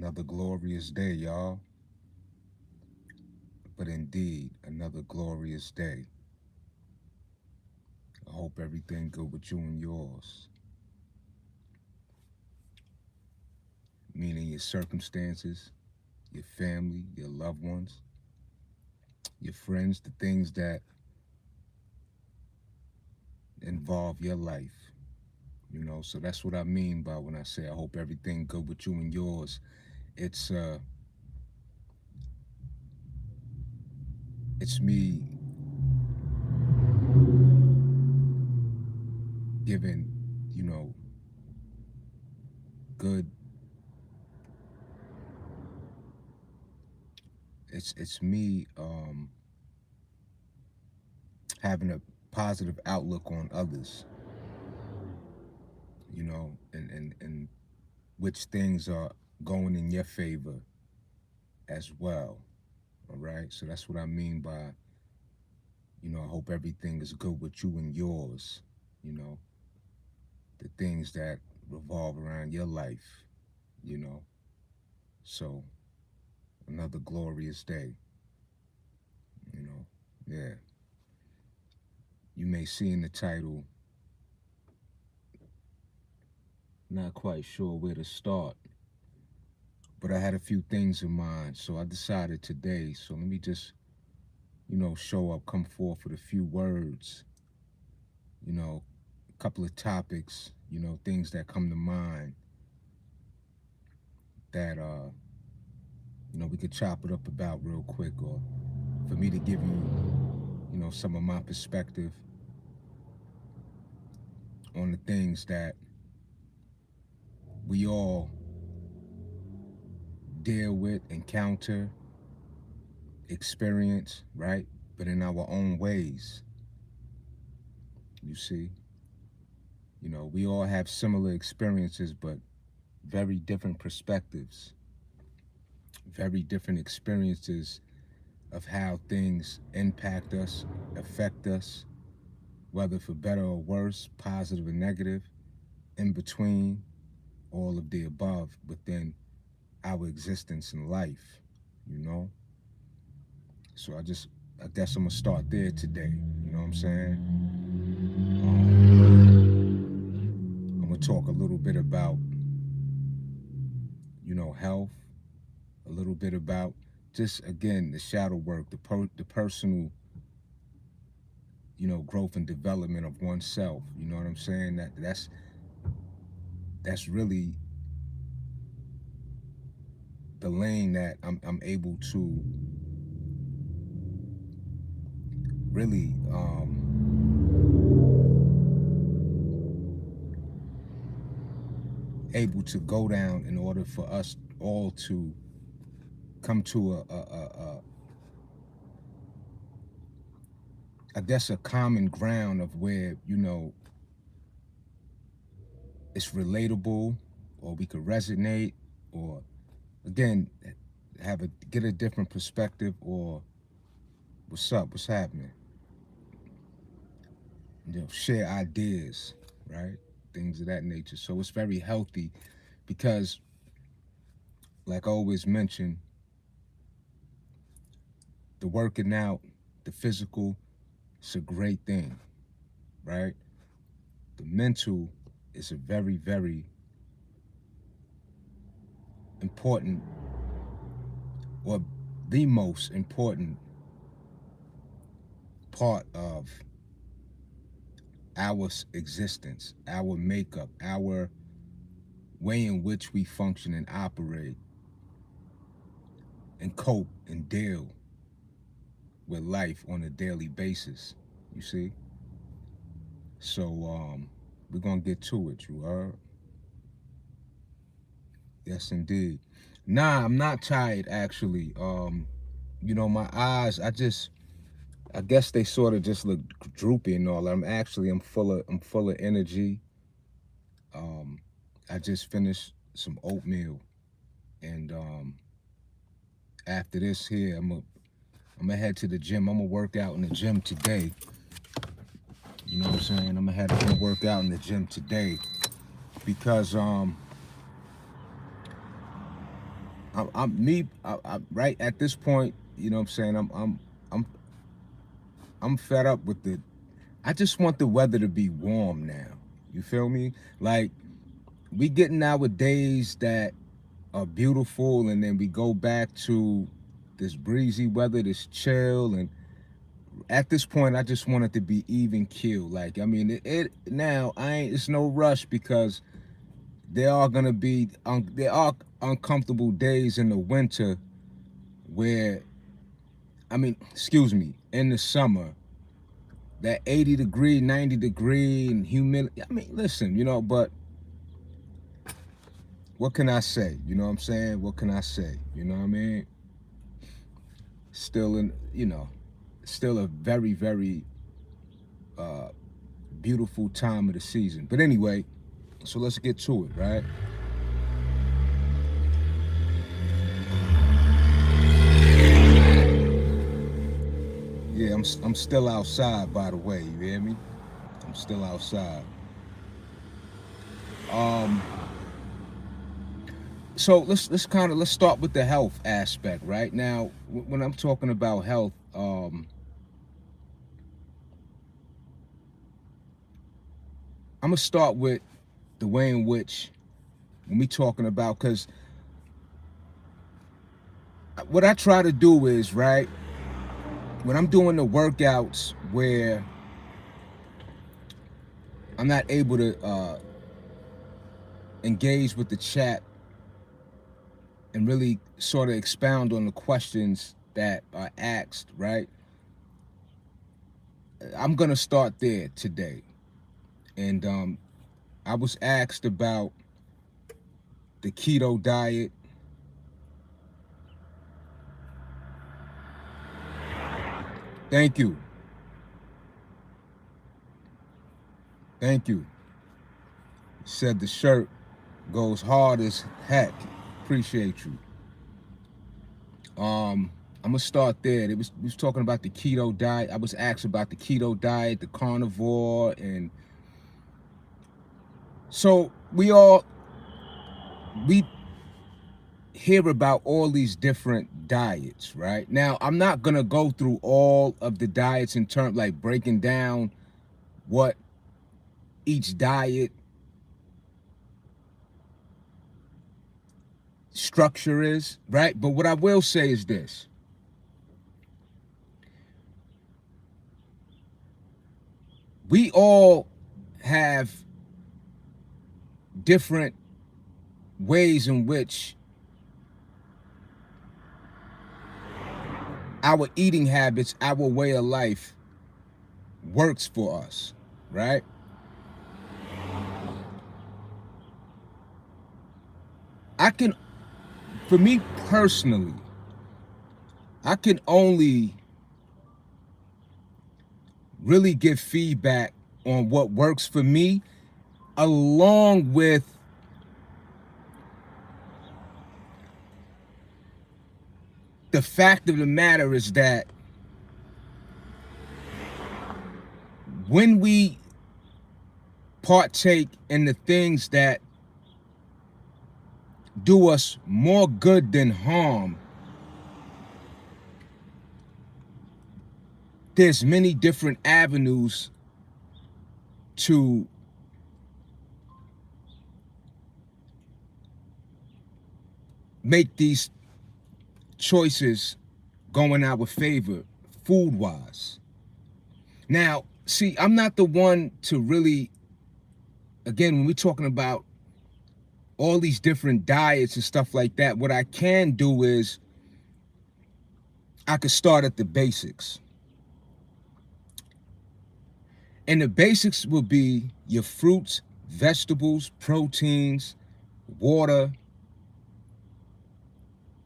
Another glorious day, y'all. But indeed, another glorious day. I hope everything good with you and yours. Meaning your circumstances, your family, your loved ones, your friends, the things that involve your life. So that's what I mean by when I say I hope everything good with you and yours. It's it's me giving, you know, good it's me having a positive outlook on others, and which things are going in your favor as well. All right. So that's what I mean by, I hope everything is good with you and yours, you know, the things that revolve around your life, you know. So another glorious day, you know. Yeah. You may see in the title, not quite sure where to start, but I had a few things in mind. So I decided today, so let me just, show up, come forth with a few words, a couple of topics, things that come to mind that we could chop it up about real quick, or for me to give you, some of my perspective on the things that we all deal with, encounter, experience, right? But in our own ways. You see, we all have similar experiences, but very different perspectives, very different experiences of how things impact us, affect us, whether for better or worse, positive or negative, in between, all of the above within our existence in life, you know? So I guess I'm gonna start there today, you know what I'm saying? I'm gonna talk a little bit about, health, a little bit about just, again, the shadow work, the personal, growth and development of oneself, you know what I'm saying? That's really the lane that I'm able to really able to go down in order for us all to come to I guess a common ground of where it's relatable, or we could resonate, or again get a different perspective, or what's up, what's happening, share ideas, right? Things of that nature. So it's very healthy because, like I always mention, the working out, the physical, it's a great thing, right? The mental is a very, very important, or the most important part of our existence, our makeup, our way in which we function and operate and cope and deal with life on a daily basis. You see? So we're gonna get to it, you heard? Yes indeed. Nah, I'm not tired actually. My eyes, I guess they sort of just look droopy and all. I'm full of energy. Um, I just finished some oatmeal, and after this here, I'm gonna head to the gym. I'm gonna work out in the gym today. You know what I'm saying? I'm gonna work out in the gym today because right at this point, you know what I'm saying, I'm I'm fed up with the, I just want the weather to be warm now. You feel me? Like, we getting nowadays that are beautiful, and then we go back to this breezy weather, this chill, and at this point I just want it to be even keel. Like, I mean, it now I ain't, it's no rush, because there are gonna be there are uncomfortable days in the winter where, I mean, excuse me, in the summer, that 80 degree, 90 degree and humidity. I mean, listen, you know, but what can I say? You know what I'm saying? What can I say? You know what I mean? Still in, you know, still a very, very beautiful time of the season. But anyway, so let's get to it, right? Yeah, I'm still outside, by the way. You hear me? I'm still outside. Um, so let's start with the health aspect, right? Now, when I'm talking about health, I'm gonna start with the way in which, when we talking about, because what I try to do is, right, when I'm doing the workouts where I'm not able to engage with the chat and really sort of expound on the questions that are asked, right? I'm gonna start there today. And I was asked about the keto diet. Thank you. Thank you. Said the shirt goes hard as heck. Appreciate you. I'm gonna start there. We was talking about the keto diet. I was asked about the keto diet, the carnivore, and so we hear about all these different diets, right? Now, I'm not gonna go through all of the diets in terms, like breaking down what each diet structure is, right? But what I will say is this: we all have different ways in which our eating habits, our way of life works for us, right? I can, for me personally, I can only really give feedback on what works for me, along with the fact of the matter is that when we partake in the things that do us more good than harm, there's many different avenues to make these choices go in our favor, food-wise. Now, see, I'm not the one to really, again, when we're talking about all these different diets and stuff like that, what I can do is I could start at the basics. And the basics will be your fruits, vegetables, proteins, water,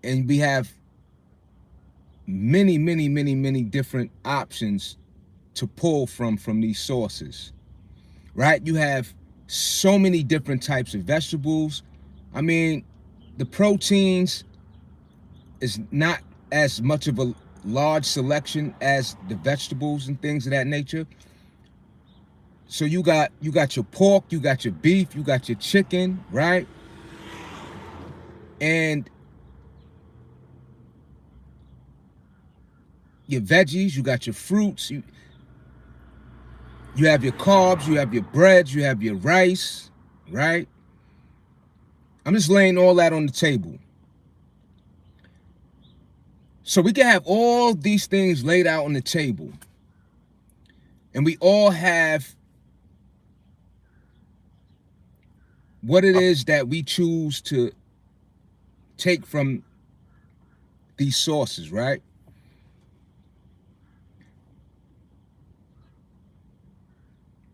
and we have many different options to pull from these sources, right? You have so many different types of vegetables. I mean, the proteins is not as much of a large selection as the vegetables and things of that nature. So you got your pork, you got your beef, you got your chicken, right? And your veggies, you got your fruits, you have your carbs, you have your breads, you have your rice, right? I'm just laying all that on the table. So we can have all these things laid out on the table. And we all have what it is that we choose to take from these sources, right?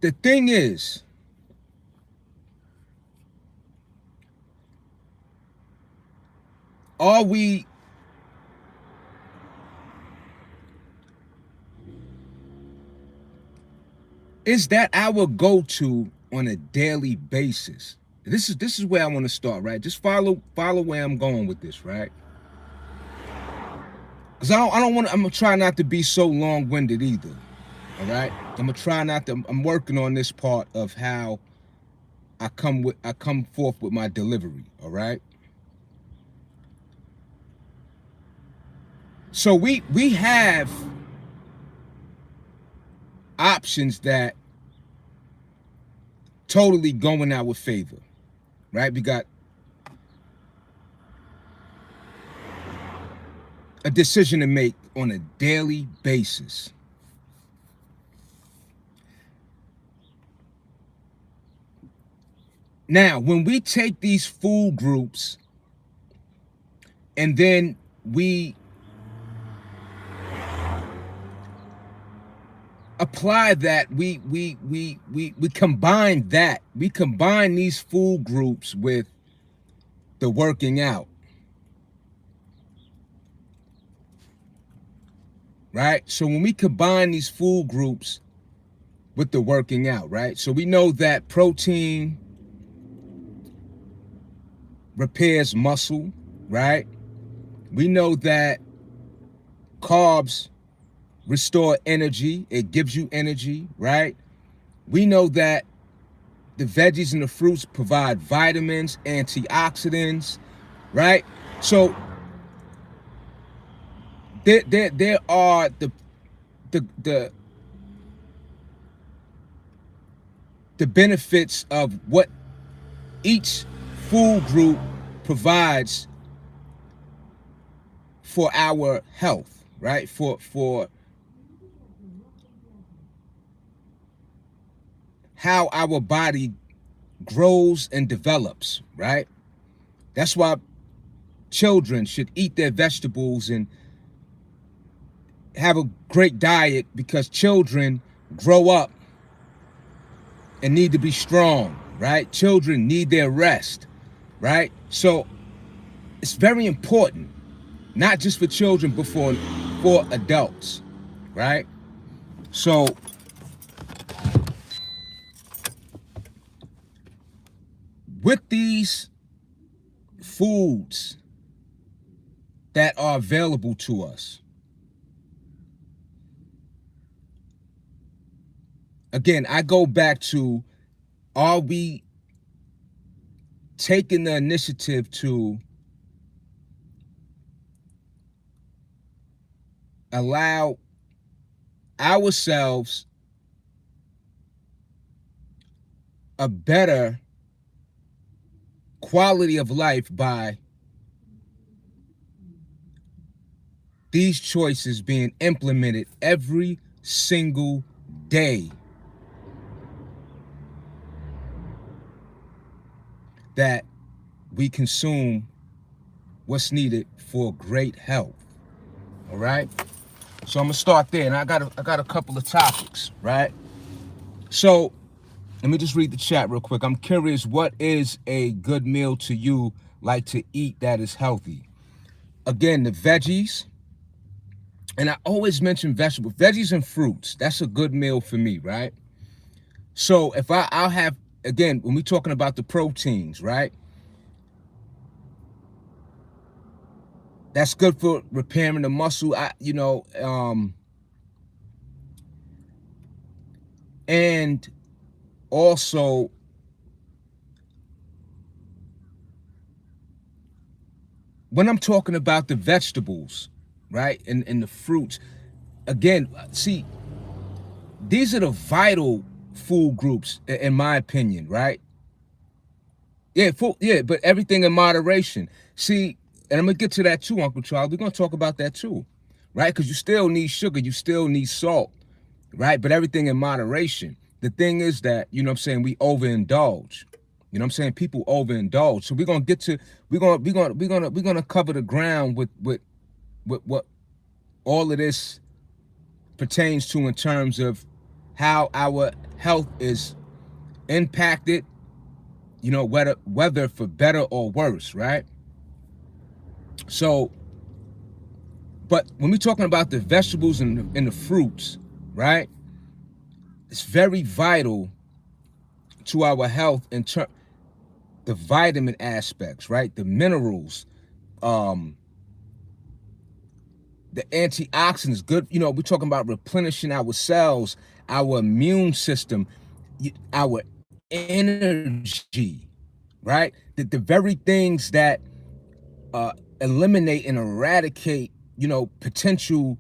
The thing is, are we is that our go-to on a daily basis? This is where I want to start, right? Just follow where I'm going with this, right? Because I don't want to, I'm gonna try not to be so long-winded either. All right? I'm gonna try not to, I'm working on this part of how I come forth with my delivery, all right? So we have options that totally go in our favor, right? We got a decision to make on a daily basis. Now, when we take these food groups and then we apply that, we combine that, we combine these food groups with the working out, right? So when we combine these food groups with the working out, right? So we know that protein repairs muscle, right? We know that carbs restore energy. It gives you energy, right? We know that the veggies and the fruits provide vitamins, antioxidants, right? So there are the benefits of what each food group provides for our health, right? For how our body grows and develops, right? That's why children should eat their vegetables and have a great diet, because children grow up and need to be strong, right? Children need their rest, right? So it's very important, not just for children, but for adults, right? So with these foods that are available to us, again, I go back to, are we taking the initiative to allow ourselves a better quality of life by these choices being implemented every single day, that we consume what's needed for great health? All right? So I'm gonna start there, and I got a couple of topics, right? So let me just read the chat real quick. I'm curious, what is a good meal to you like to eat that is healthy? Again, the veggies, and I always mention vegetables, veggies and fruits. That's a good meal for me, right? So if I'll have, again, when we're talking about the proteins, right? That's good for repairing the muscle. And also when I'm talking about the vegetables, right, and the fruits, again, see, these are the vital food groups, in my opinion, right? Yeah, yeah, but everything in moderation. See, and I'm gonna get to that too, Uncle Charles. We're gonna talk about that too, right? Because you still need sugar, you still need salt, right? But everything in moderation. The thing is that, you know what I'm saying, we overindulge. You know what I'm saying? People overindulge. So we're gonna get to we're gonna cover the ground with what all of this pertains to in terms of how our health is impacted, you know, whether for better or worse, right? So, but when we're talking about the vegetables and the fruits, right? It's very vital to our health in terms the vitamin aspects, right? The minerals, um, the antioxidants, good, you know, we're talking about replenishing our cells, our immune system, our energy, right? The very things that eliminate and eradicate, you know, potential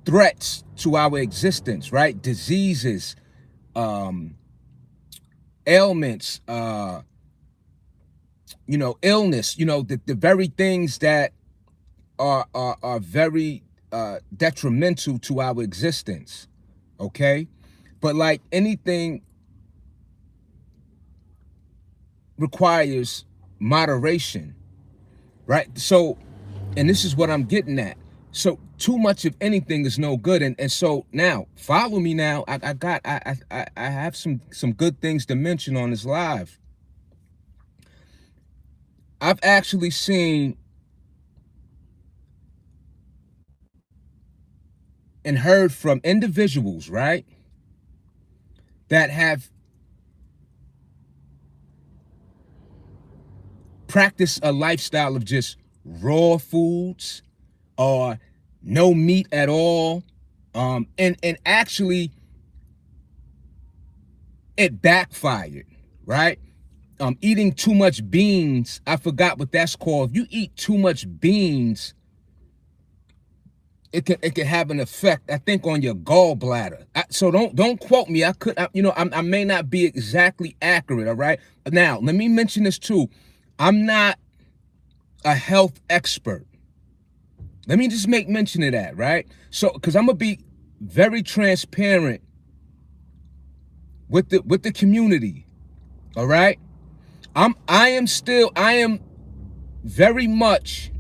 threats to our existence, right? Diseases, ailments, you know, illness, you know, the very things that are very detrimental to our existence, okay? But like anything requires moderation, right? So, and this is what I'm getting at. So too much of anything is no good. And so now follow me now. I have some good things to mention on this live. I've actually seen and heard from individuals, right, that have practiced a lifestyle of just raw foods or no meat at all. And actually it backfired, right? Eating too much beans, I forgot what that's called. If you eat too much beans, it can have an effect, I think, on your gallbladder. So don't quote me. I may not be exactly accurate. All right. Now let me mention this too. I'm not a health expert. Let me just make mention of that, right? So, because I'm gonna be very transparent with the community. All right. I am very much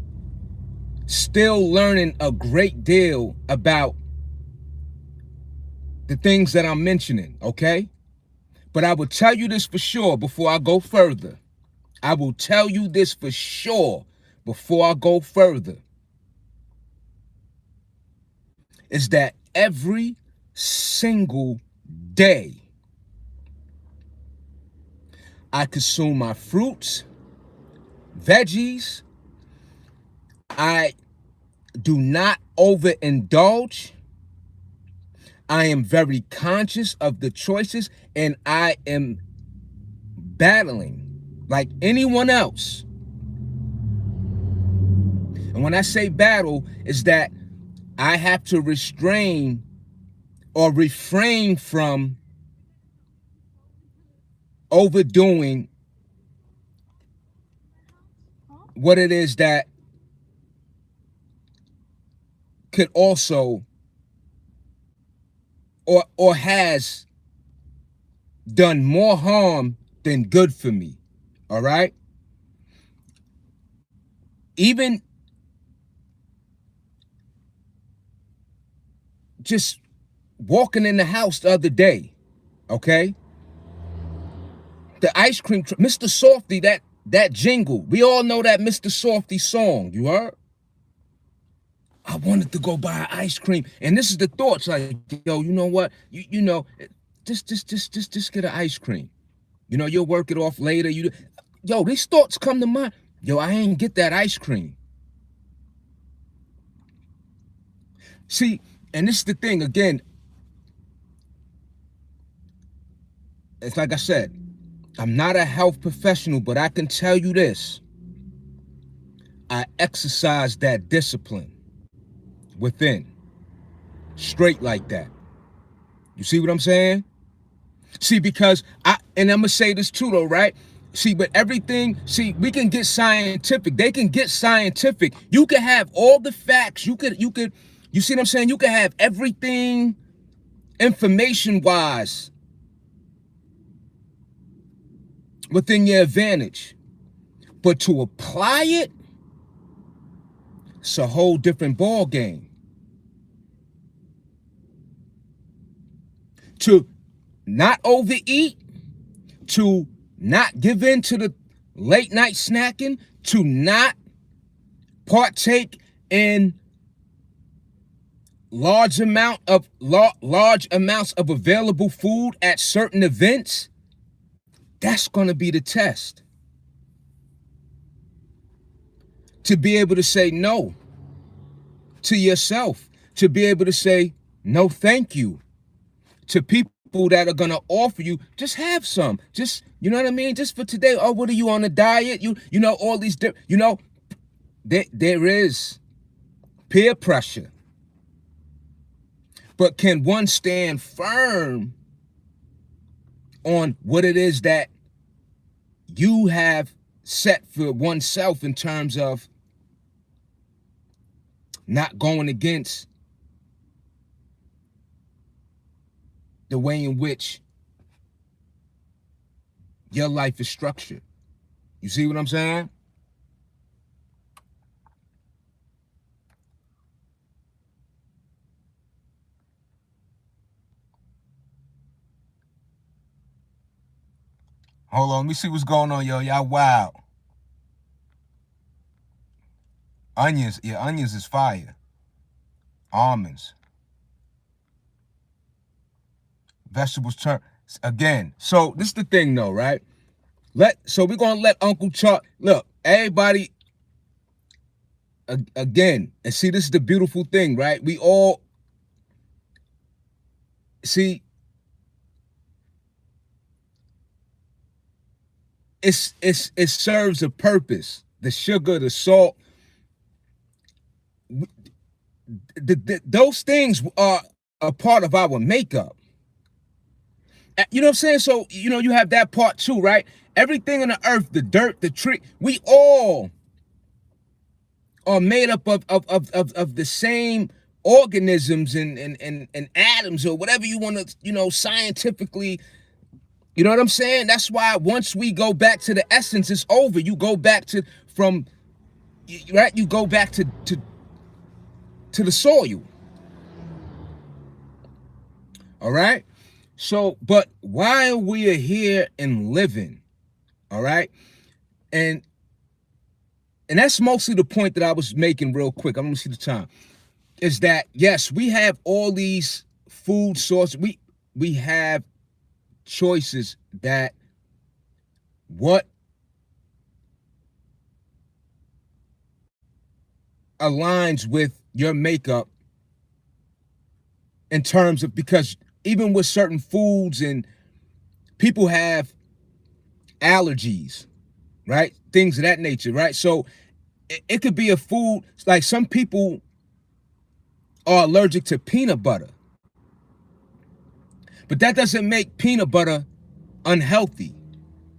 still learning a great deal about the things that I'm mentioning, okay? But I will tell you this for sure before I go further. I will tell you this for sure before I go further. Is that every single day I consume my fruits, veggies. I do not overindulge. I am very conscious of the choices, and I am battling like anyone else. And when I say battle, is that I have to restrain or refrain from overdoing what it is that could also or has done more harm than good for me. All right? Even just walking in the house the other day, okay? The ice cream, Mr. Softy, that jingle. We all know that Mr. Softy song, you heard? I wanted to go buy ice cream. And this is the thoughts, like, yo, you know what? You know, just get an ice cream. You know, you'll work it off later. Yo, these thoughts come to mind. Yo, I ain't get that ice cream. See, and this is the thing, again, it's like I said, I'm not a health professional, but I can tell you this. I exercise that discipline within. straight like that. You see what I'm saying? See, because and I'm gonna say this too though, right? See, but everything, see, we can get scientific. They can get scientific. You can have all the facts. You see what I'm saying? You can have everything information wise within your advantage. But to apply it, it's a whole different ball game. To not overeat, to not give in to the late night snacking, to not partake in large amounts of available food at certain events, that's going to be the test. To be able to say no to yourself, to be able to say no thank you to people that are going to offer you, just have some, just, you know what I mean, just for today. Oh, what are you, on a diet? You know, all these, you know, there is peer pressure. But can one stand firm on what it is that you have set for oneself in terms of not going against the way in which your life is structured? You see what I'm saying? Hold on, let me see what's going on, yo. Y'all wild. Onions, yeah, onions is fire. Almonds. Vegetables turn again. So this is the thing though, right? So we're gonna let Uncle Chuck look, everybody again, and see, this is the beautiful thing, right? We all see it serves a purpose. The sugar, the salt, those things are a part of our makeup. You know what I'm saying? So, you know, you have that part too, right? Everything on the earth, the dirt, the tree, we all are made up of the same organisms and atoms, or whatever you want to, you know, scientifically, you know what I'm saying? That's why once we go back to the essence, it's over. You go back to right? You go back to the soil. All right? So, but while we are here and living, all right? And that's mostly the point that I was making real quick. I'm gonna see the time. Is that, yes, we have all these food sources. We have choices that what aligns with your makeup in terms of, because even with certain foods, and people have allergies, right? Things of that nature, right? So it could be a food, like some people are allergic to peanut butter, but that doesn't make peanut butter unhealthy,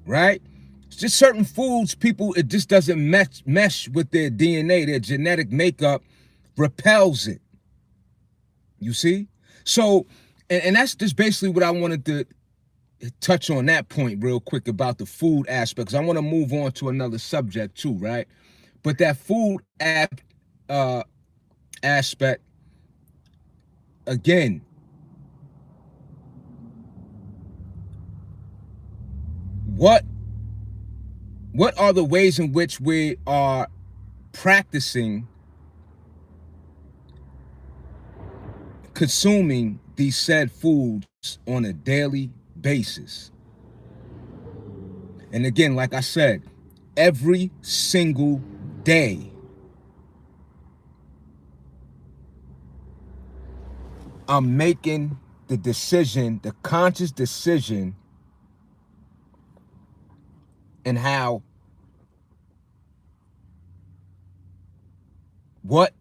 right? It's just certain foods, people, it just doesn't mesh with their DNA, their genetic makeup repels it. You see? So, and that's just basically what I wanted to touch on, that point real quick about the food aspect, because I want to move on to another subject too, right? But that food aspect, again, what are the ways in which we are practicing consuming these said foods on a daily basis? And again, like I said, every single day, I'm making the decision, the conscious decision, and how what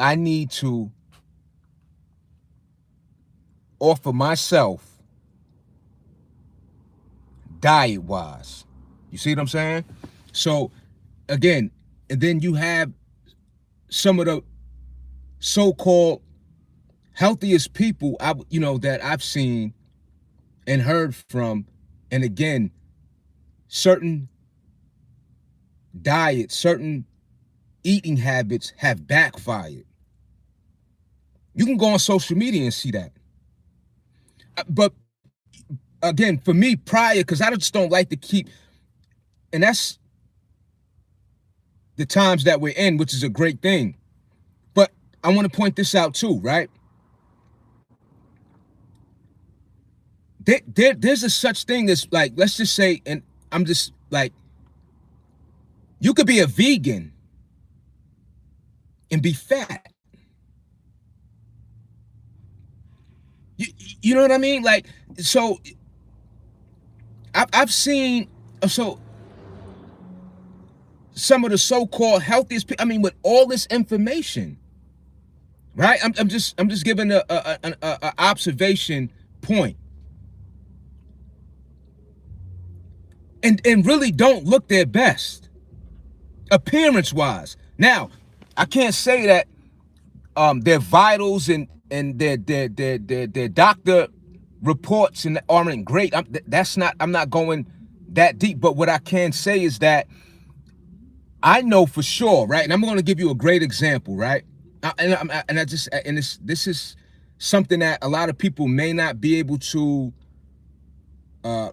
I need to offer myself diet wise. You see what I'm saying? So again, and then you have some of the so-called healthiest people that I've seen and heard from, and again, certain diets, certain eating habits have backfired. You can go on social media and see that. But again, for me, prior, because I just don't like to keep, and that's the times that we're in, which is a great thing. But I want to point this out too, right? There's a such thing as, like, let's just say, and I'm just like, you could be a vegan and be fat. You know what I mean? Like, so I've seen, so some of the so-called healthiest people, I mean, with all this information, right? I'm just giving a observation point, and really don't look their best appearance wise. Now, I can't say that their vitals and their doctor reports and aren't great. I'm not going that deep. But what I can say is that I know for sure, right? And I'm going to give you a great example, right? This is something that a lot of people may not be able to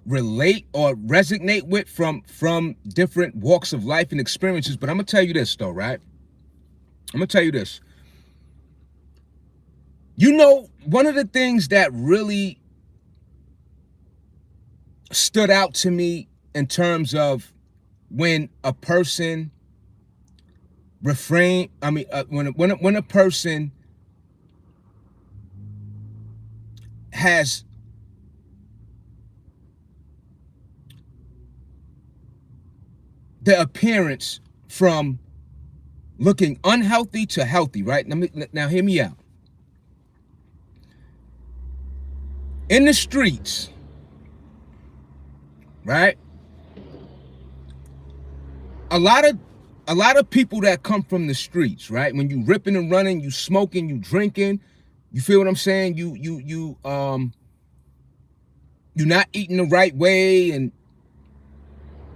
relate or resonate with from different walks of life and experiences. But I'm gonna tell you this though, right? I'm gonna tell you this. You know, one of the things that really stood out to me in terms of when a person when a person has the appearance from looking unhealthy to healthy, right? Now hear me out. In the streets, right? A lot of people that come from the streets, right? When you ripping and running, you smoking, you drinking, you feel what I'm saying? You're not eating the right way, and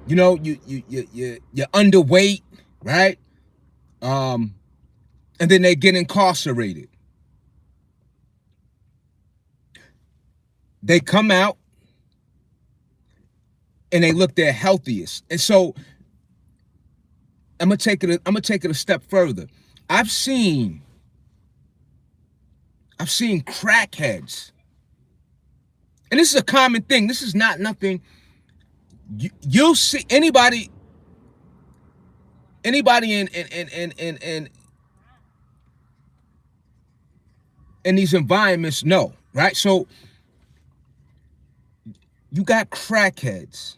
you know you're underweight, right? And then they get incarcerated. They come out and they look their healthiest. And so I'm gonna take it a step further. I've seen crackheads, and this is a common thing. This is not nothing. You'll see anybody in these environments know, right? So you got crackheads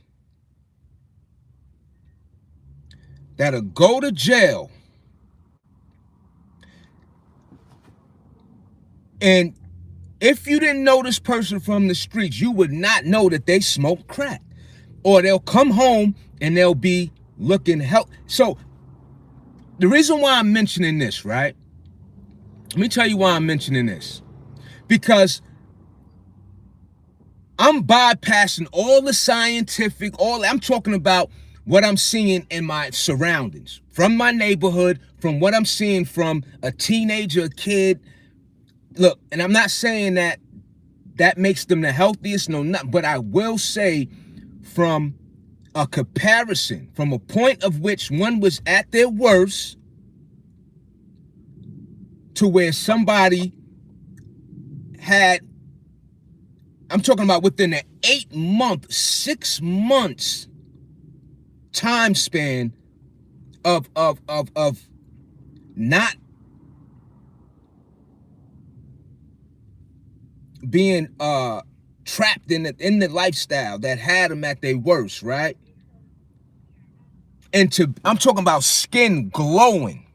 that'll go to jail, and if you didn't know this person from the streets, you would not know that they smoke crack. Or they'll come home and they'll be looking healthy. So the reason why I'm mentioning this, right? Let me tell you why I'm mentioning this. Because I'm bypassing all the scientific, I'm talking about what I'm seeing in my surroundings, from my neighborhood, from what I'm seeing from a teenager, a kid. Look, and I'm not saying that makes them the healthiest, no, not, but I will say, from a comparison, from a point of which one was at their worst to where somebody had, I'm talking about within an 8-month, 6 months time span of not being trapped in the lifestyle that had them at their worst, right? And I'm talking about skin glowing.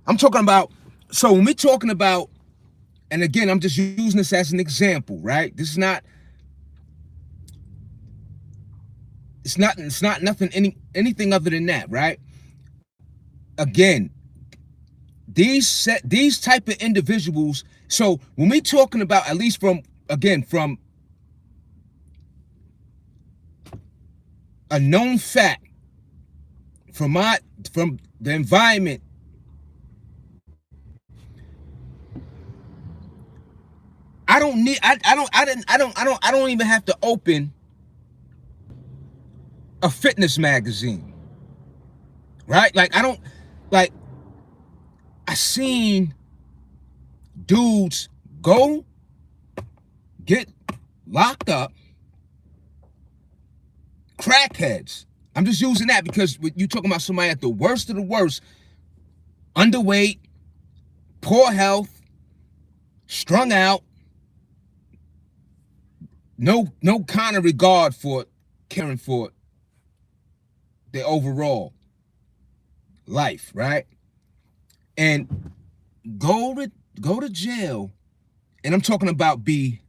I'm talking about, so when we're talking about and again, I'm just using this as an example, right? This is not, it's not nothing, anything other than that, right? Again, these type of individuals. So when we talking about, at least from, again, from a known fact, from the environment, I don't need, I don't even have to open a fitness magazine, right? Like, I don't, like, I seen dudes go get locked up, crackheads. I'm just using that because you talking about somebody at the worst of the worst, underweight, poor health, strung out, no kind of regard for caring for their overall life, right? And go to jail, and I'm talking about be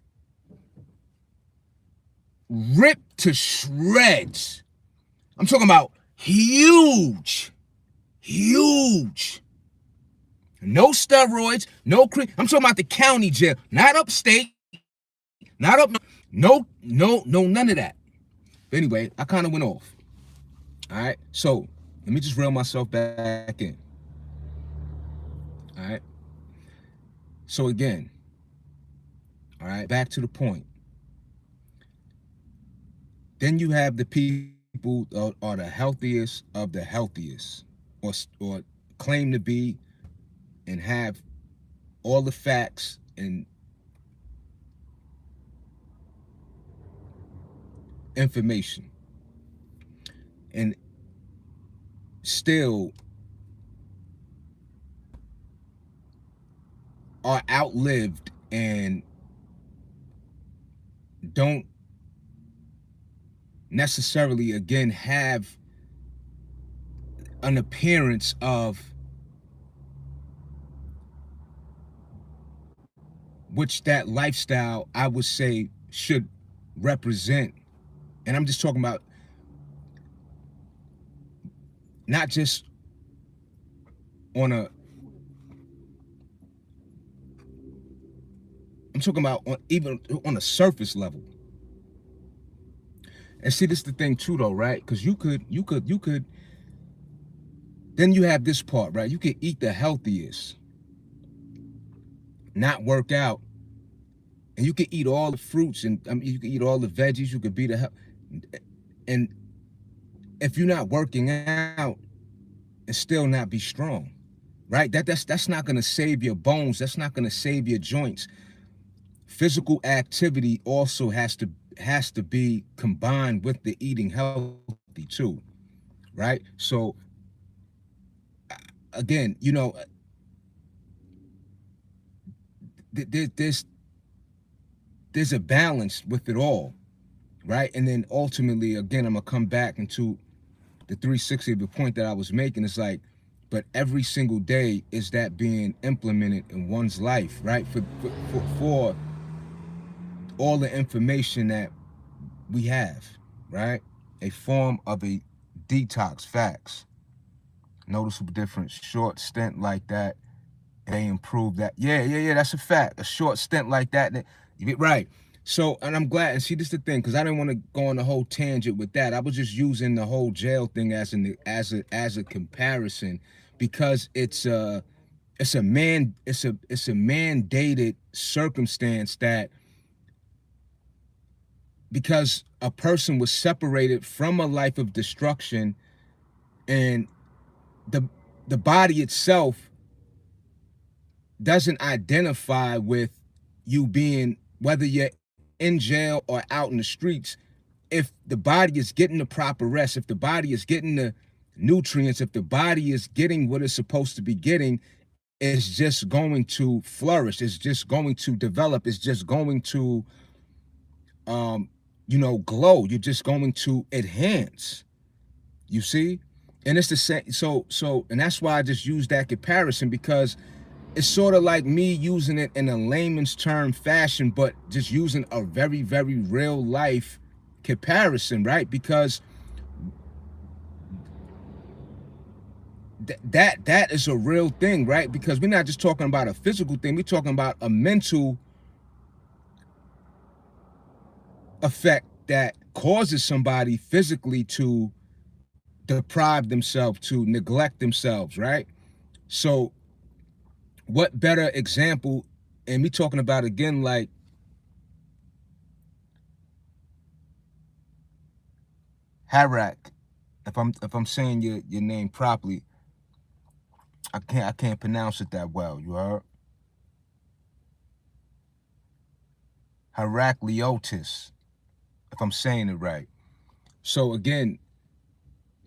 ripped to shreds. I'm talking about huge. No steroids, no cream. I'm talking about the county jail, not upstate, not up. No, none of that. But anyway, I kind of went off. All right, so let me just reel myself back in. All right. So again, all right, back to the point. Then you have the people are the healthiest of the healthiest, or claim to be, and have all the facts and information, and still are outlived and don't necessarily, again, have an appearance of which that lifestyle, I would say, should represent. And I'm just talking about not just on a, I'm talking about even on a surface level. And see, this is the thing too, though, right? Because you could, then you have this part, right? You could eat the healthiest, not work out, and you could eat all the fruits, and I mean, you could eat all the veggies. You could be the, and if you're not working out, and still not be strong, right? That's not gonna save your bones. That's not gonna save your joints. Physical activity also has to be combined with the eating healthy too, right? So again, there's a balance with it all, right? And then ultimately, again, I'm gonna come back into the 360 of the point that I was making. It's like, but every single day is that being implemented in one's life, right? For all the information that we have, right? A form of a detox, facts. Noticeable difference, short stint like that, they improve that. Yeah, that's a fact. A short stint like that, you get right. So, and I'm glad, and see, this is the thing, because I didn't want to go on the whole tangent with that. I was just using the whole jail thing as a comparison, because it's a mandated circumstance that, because a person was separated from a life of destruction, and the body itself doesn't identify with you being, whether you're in jail or out in the streets. If the body is getting the proper rest, if the body is getting the nutrients, if the body is getting what it's supposed to be getting, it's just going to flourish. It's just going to develop. It's just going to, glow. You're just going to enhance. You see? And it's the same. So, and that's why I just use that comparison, because it's sort of like me using it in a layman's term fashion, but just using a very, very real life comparison, right? Because that is a real thing, right? Because we're not just talking about a physical thing, we're talking about a mental effect that causes somebody physically to deprive themselves, to neglect themselves, right? So what better example, and we talking about again like Harak, if I'm saying your name properly, I can't pronounce it that well. You heard? Heracleotis, if I'm saying it right. So again,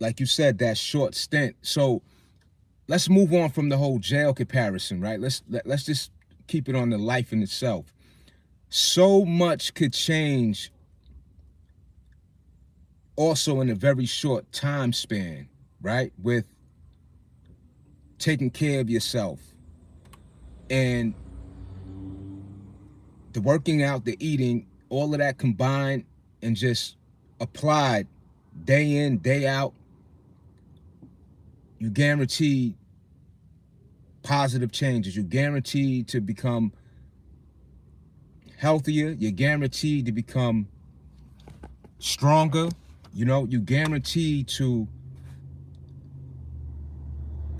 like you said, that short stint. So let's move on from the whole jail comparison, right? Let's just keep it on the life in itself. So much could change also in a very short time span, right? With taking care of yourself and the working out, the eating, all of that combined and just applied day in, day out, you guarantee positive changes. You guarantee to become healthier. You're guaranteed to become stronger. You know, you guarantee to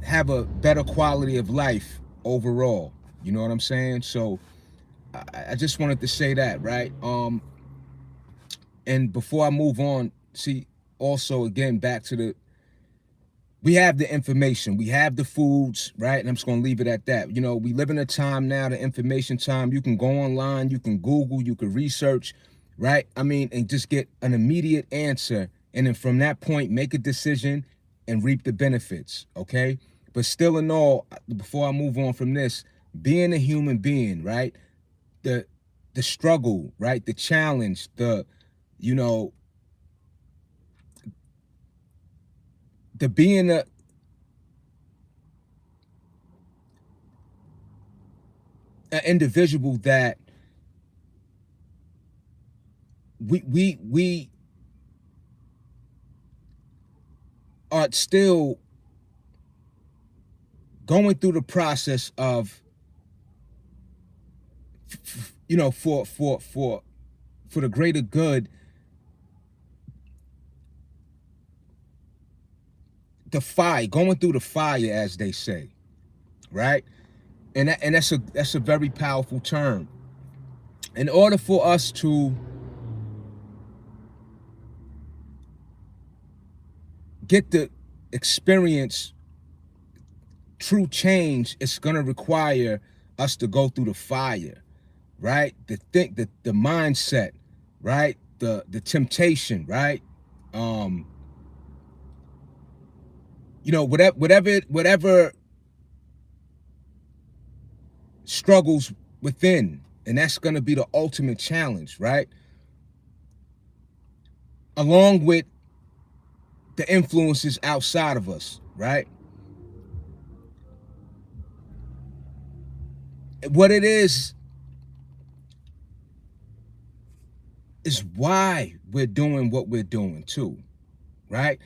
have a better quality of life overall. You know what I'm saying? So I just wanted to say that, right? And before I move on, see, also again back to the, we have the information, we have the foods, right? And I'm just gonna leave it at that. You know, we live in a time now, the information time. You can go online, you can Google, you can research, right? I mean, and just get an immediate answer, and then from that point, make a decision and reap the benefits. Okay, but still, in all, before I move on from this, being a human being, right? The the struggle, right? The challenge, the, you know, the being a an individual that we are still going through the process of, you know, for the greater good, the fire, going through the fire, as they say, right? And that's a very powerful term. In order for us to get the experience true change, it's gonna require us to go through the fire, right? The mindset, right? The temptation, right? Um, you know, whatever struggles within, and that's gonna be the ultimate challenge, right? Along with the influences outside of us, right? What it is why we're doing what we're doing too, right?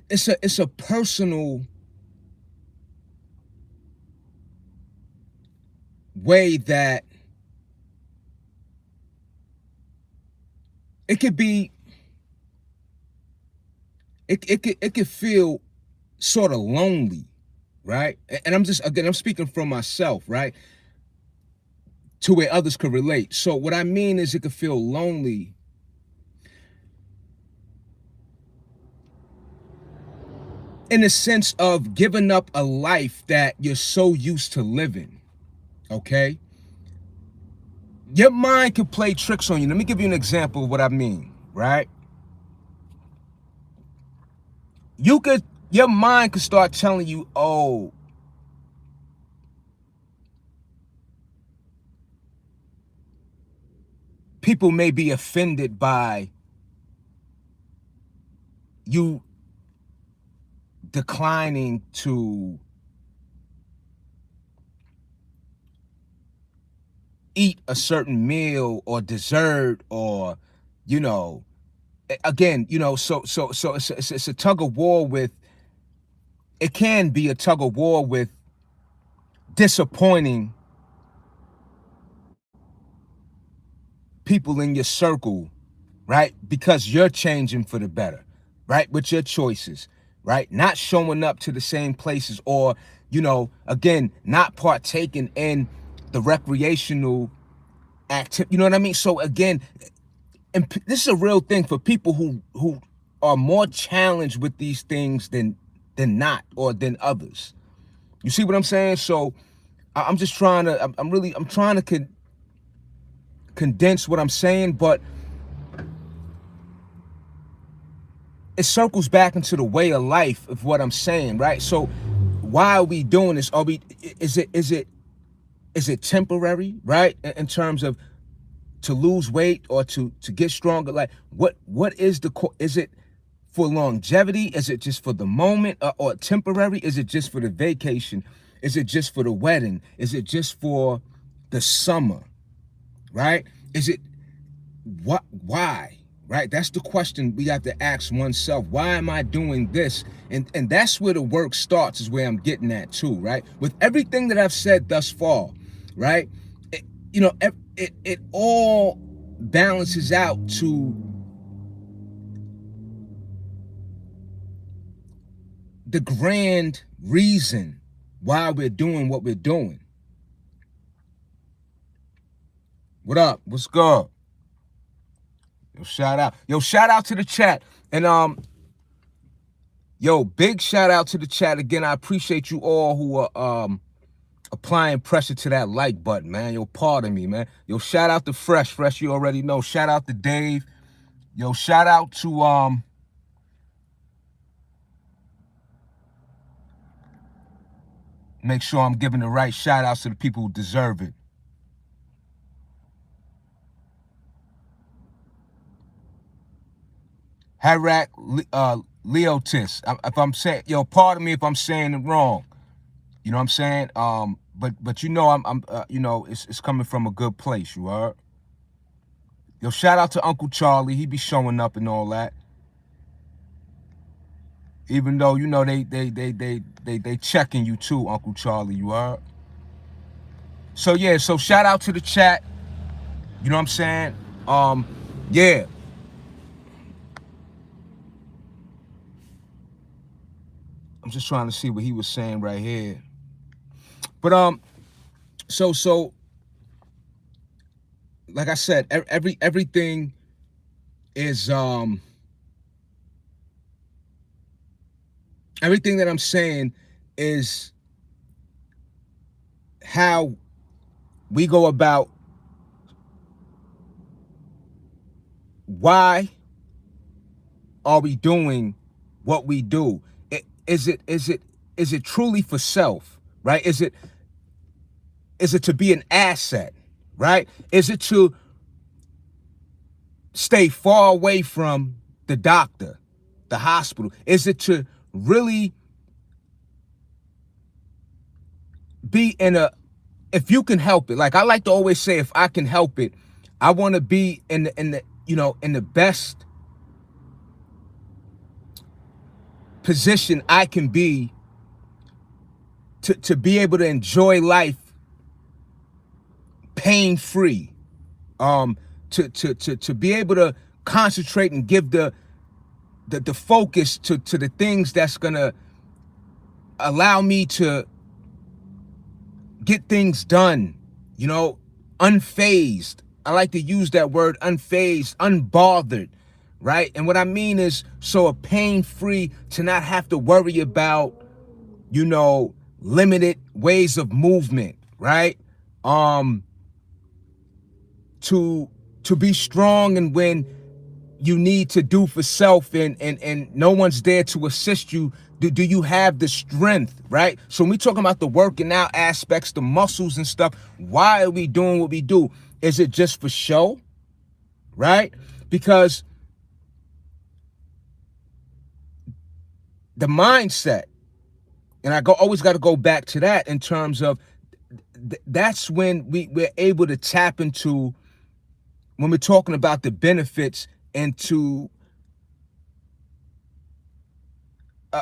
It's a personal way that it could be, it could feel sort of lonely, right? And I'm just, again, I'm speaking from myself, right? To where others could relate. So what I mean is it could feel lonely in the sense of giving up a life that you're so used to living, okay? Your mind could play tricks on you. Let me give you an example of what I mean, right? You could, your mind could start telling you, oh, people may be offended by you declining to eat a certain meal or dessert, or, you know, again, you know, so it's a tug of war with, it can be a tug of war with disappointing people in your circle, right? Because you're changing for the better, right? With your choices, right? Not showing up to the same places, or, you know, again, not partaking in the recreational activity. You know what I mean? So again, and this is a real thing for people who are more challenged with these things than not, or than others. You see what I'm saying? So I'm just trying to, I'm trying to condense what I'm saying, but it circles back into the way of life of what I'm saying, right? So why are we doing this? Are we, is it temporary, right? In terms of to lose weight or to get stronger? Like what is is it for longevity? Is it just for the moment, or temporary? Is it just for the vacation? Is it just for the wedding? Is it just for the summer, right? Is it what, why, right? That's the question we have to ask oneself. Why am I doing this? And that's where the work starts, is where I'm getting at too, right? With everything that I've said thus far, right? You know, it all balances out to the grand reason why we're doing what we're doing. What up? What's good? Yo, shout out to the chat. And yo, big shout out to the chat again. I appreciate you all who are applying pressure to that like button, man. Yo, pardon me, man. Yo, shout out to Fresh, you already know. Shout out to Dave. Yo, shout out to make sure I'm giving the right shout outs to the people who deserve it. Harak Leotis. If I'm saying, yo, pardon me if I'm saying it wrong. You know what I'm saying? But you know, I'm you know, it's coming from a good place. You heard? Yo, shout out to Uncle Charlie. He be showing up and all that. Even though, you know, they checking you too, Uncle Charlie. You heard? So yeah, so shout out to the chat. You know what I'm saying? Yeah. I'm just trying to see what he was saying right here. But so like I said, everything is everything that I'm saying is how we go about, why are we doing what we do? Is it truly for self, right? Is it to be an asset, right? Is it to stay far away from the doctor, the hospital? Is it to really be in a, if you can help it, like I like to always say, if I can help it, I want to be in the you know, in the best position I can be to be able to enjoy life pain-free, to be able to concentrate and give the focus to the things that's gonna allow me to get things done, you know, unfazed. I like to use that word, unfazed, unbothered, right? And what I mean is, so pain-free, to not have to worry about, you know, limited ways of movement, right? To be strong, and when you need to do for self, and no one's there to assist you, do you have the strength, right? So when we talking about the working out aspects, the muscles and stuff, why are we doing what we do? Is it just for show, right? Because the mindset. And always got to go back to that in terms of that's when we're able to tap into, when we're talking about the benefits, and to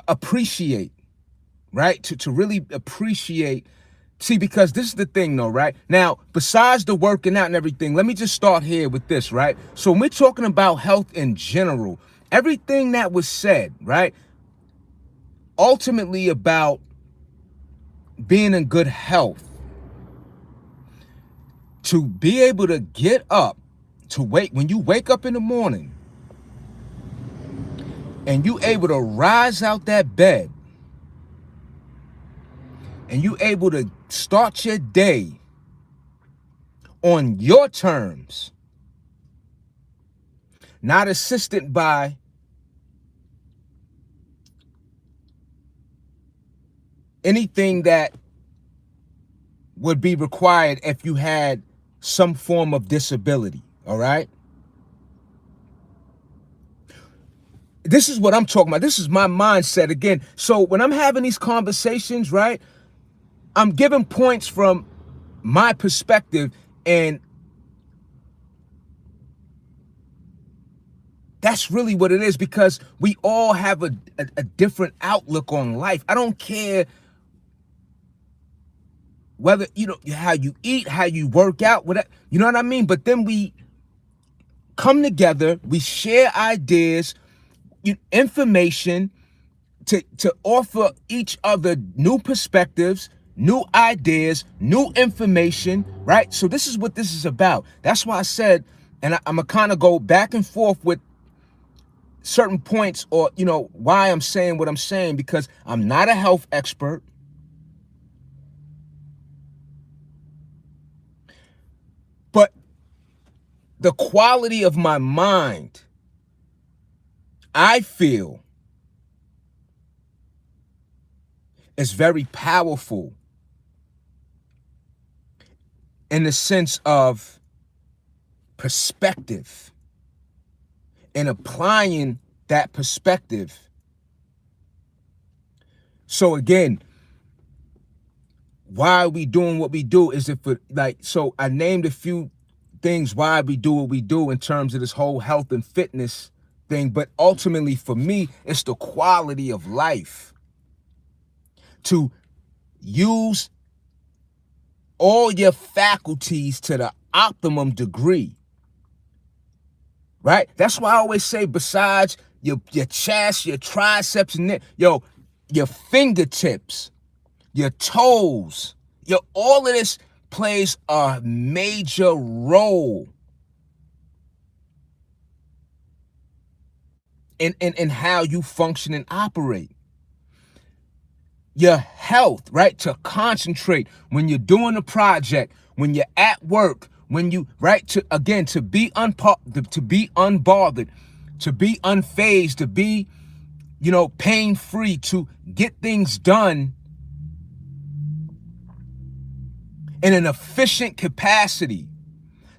appreciate, right? To really appreciate. See, because this is the thing though, right? Now, besides the working out and everything, let me just start here with this, right? So when we're talking about health in general, everything that was said, right? Ultimately about being in good health, to be able to get up, when you wake up in the morning and you able to rise out that bed and you able to start your day on your terms, not assisted by anything that would be required if you had some form of disability, all right? This is what I'm talking about. This is my mindset again. So when I'm having these conversations, right, I'm giving points from my perspective, and that's really what it is, because we all have a different outlook on life. I don't care whether, how you eat, how you work out, whatever, you know what I mean? But then we come together, we share ideas, information, to offer each other new perspectives, new ideas, new information, right? So this is what this is about. That's why I said, and I'm gonna kind of go back and forth with certain points, or why I'm saying what I'm saying, because I'm not a health expert. But the quality of my mind, I feel, is very powerful in the sense of perspective, and applying that perspective. So again, why are we doing what we do? Is it for, so I named a few things why we do what we do in terms of this whole health and fitness thing, but ultimately for me, it's the quality of life. To use all your faculties to the optimum degree, right? That's why I always say, besides your chest, your triceps, and your fingertips, your toes, all of this plays a major role in how you function and operate. Your health, right? To concentrate when you're doing a project, when you're at work, when you, right? To be unbothered, to be unfazed, to be, pain-free, to get things done in an efficient capacity,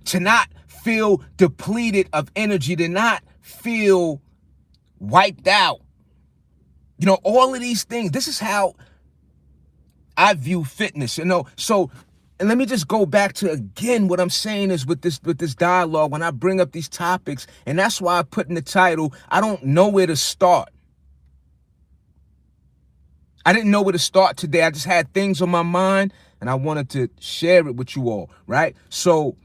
to not feel depleted of energy, to not feel wiped out. All of these things. This is how I view fitness, So, and let me just go back to, again, what I'm saying is with this dialogue, when I bring up these topics, and that's why I put in the title, I don't know where to start. I didn't know where to start today. I just had things on my mind, and I wanted to share it with you all, right? So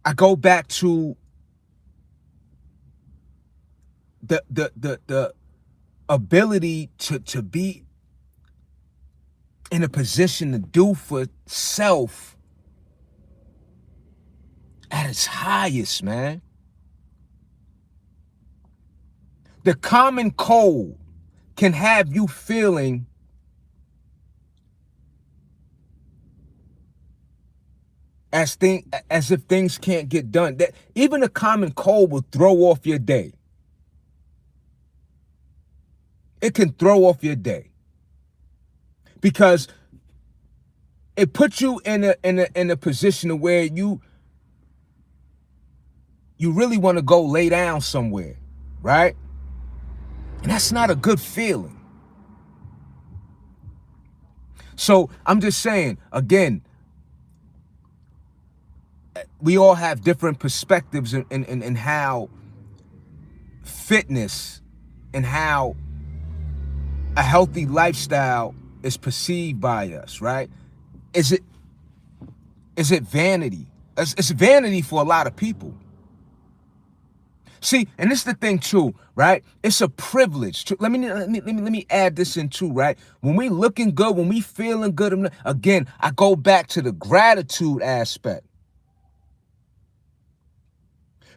I go back to the ability to be in a position to do for self at its highest, man. The common cold can have you feeling as if things can't get done. That even a common cold will throw off your day. It can throw off your day because it puts you in a position where you really want to go lay down somewhere, right? And that's not a good feeling. So I'm just saying, again, we all have different perspectives in how fitness and how a healthy lifestyle is perceived by us, right? Is it vanity? It's vanity for a lot of people. See, and this is the thing too, right? It's a privilege. Let me add this in too, right? When we looking good, when we feeling good, again, I go back to the gratitude aspect.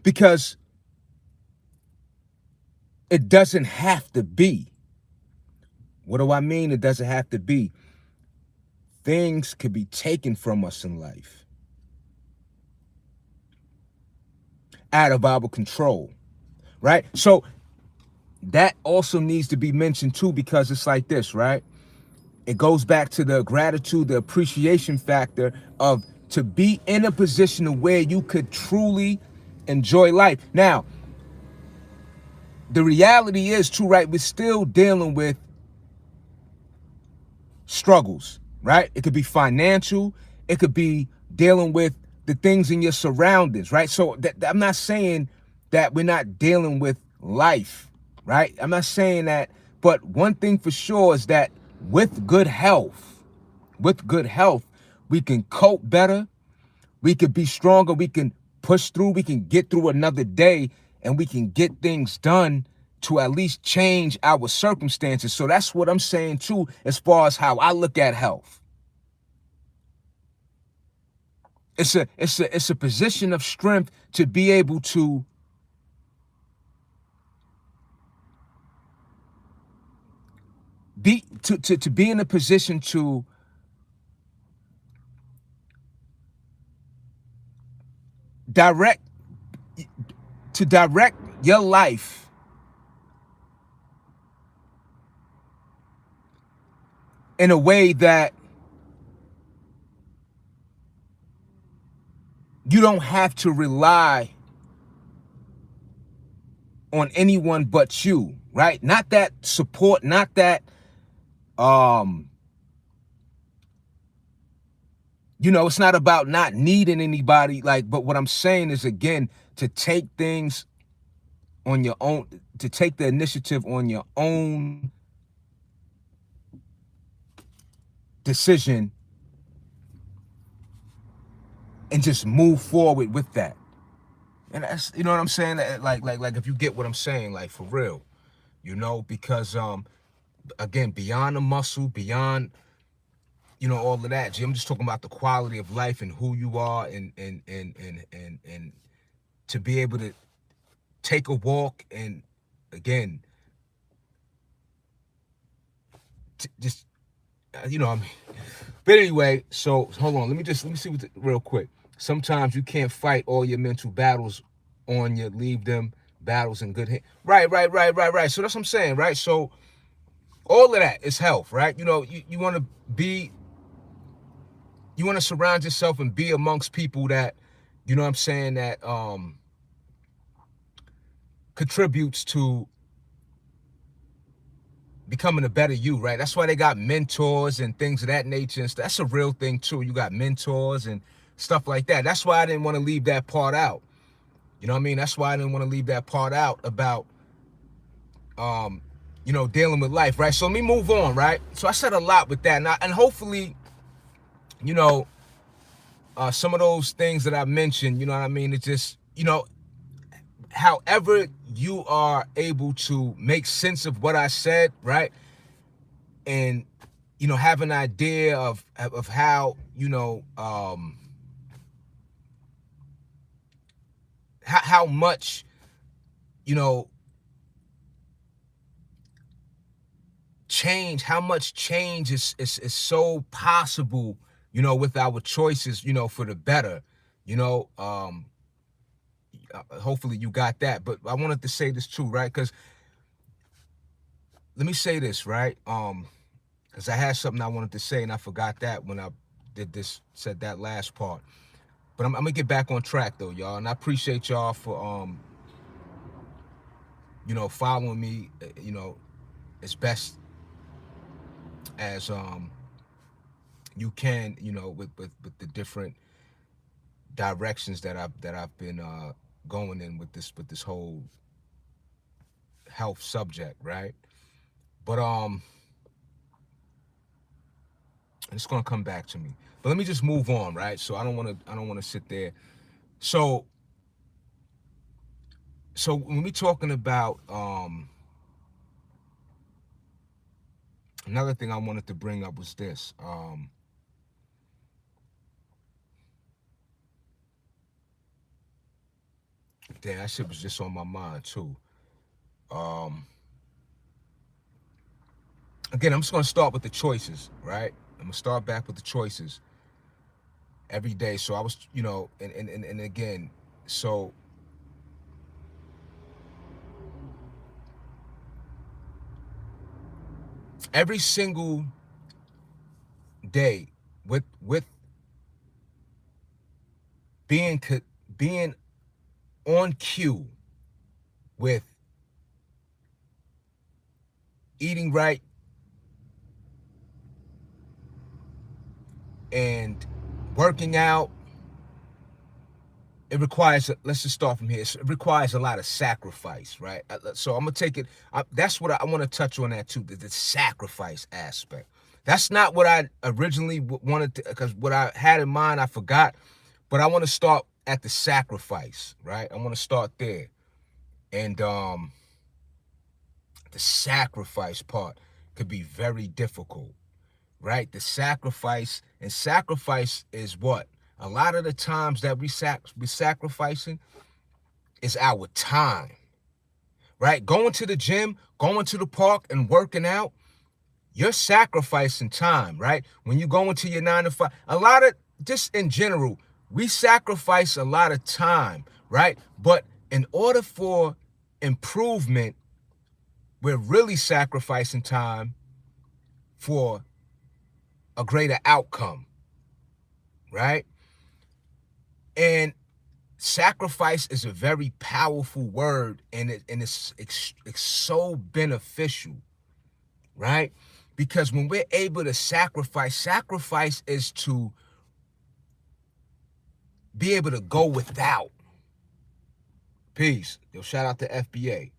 Because it doesn't have to be. What do I mean it doesn't have to be? Things could be taken from us in life, out of our control, right? So that also needs to be mentioned too, because it's like this, right? It goes back to the gratitude, the appreciation factor of to be in a position of where you could truly enjoy life. Now, the reality is too, right? We're still dealing with struggles, right? It could be financial. It could be dealing with the things in your surroundings, right? So I'm not saying that we're not dealing with life, right? I'm not saying that, but one thing for sure is that with good health, we can cope better. We could be stronger. We can push through. We can get through another day, and we can get things done to at least change our circumstances. So that's what I'm saying too, as far as how I look at health. It's a position of strength to be able to be in a position to direct your life in a way that you don't have to rely on anyone but you, right? Not that support, not that it's not about not needing anybody, like, but what I'm saying is, again, to take things on your own, to take the initiative on your own decision and just move forward with that. And that's, you know what I'm saying? Like if you get what I'm saying, like for real, because again, beyond the muscle, beyond all of that, I'm just talking about the quality of life and who you are, and to be able to take a walk and, again, just I mean. But anyway, so hold on, let me see real quick. Sometimes you can't fight all your mental battles on you, leave them battles in good hands. Right. So that's what I'm saying, right? So all of that is health, right? You want to surround yourself and be amongst people that, what I'm saying, that contributes to becoming a better you, right? That's why they got mentors and things of that nature. And that's a real thing too. You got mentors and stuff like that. That's why I didn't want to leave that part out. You know what I mean? That's why I didn't want to leave that part out about, dealing with life, right? So let me move on, right? So I said a lot with that. And hopefully, some of those things that I mentioned, you know what I mean? It's just, however you are able to make sense of what I said, right? And, have an idea of how, how much, change is so possible, with our choices, for the better, hopefully you got that. But I wanted to say this too, right? Because let me say this, right? Because I had something I wanted to say and I forgot that when I said that last part. But I'm gonna get back on track though, y'all. And I appreciate y'all for following me, as best as you can, with the different directions that I've been going in with this whole health subject, right? But it's gonna come back to me. But let me just move on, right? So I don't wanna sit there. So when we talking about another thing I wanted to bring up was this. Damn, that shit was just on my mind too. Um, Again, I'm just gonna start with the choices, right? I'm gonna start back with the choices every day. So I was, and again, so every single day with being being on cue with eating right and working out, it requires, let's just start from here. It requires a lot of sacrifice, right? So I'm gonna take it. That's what I want to touch on, that too, the sacrifice aspect. That's not what I originally wanted to, because what I had in mind I forgot, but I want to start at the sacrifice, right? I want to start there, and the sacrifice part could be very difficult, right? The sacrifice, and sacrifice is what? A lot of the times that we sacrificing is our time, right? Going to the gym, going to the park and working out, you're sacrificing time, right? When you go into your 9 to 5, a lot of, just in general, we sacrifice a lot of time, right? But in order for improvement, we're really sacrificing time for a greater outcome, right? And sacrifice is a very powerful word, and it's so beneficial, right? Because when we're able to sacrifice is to be able to go without. Peace. Yo, shout out to FBA.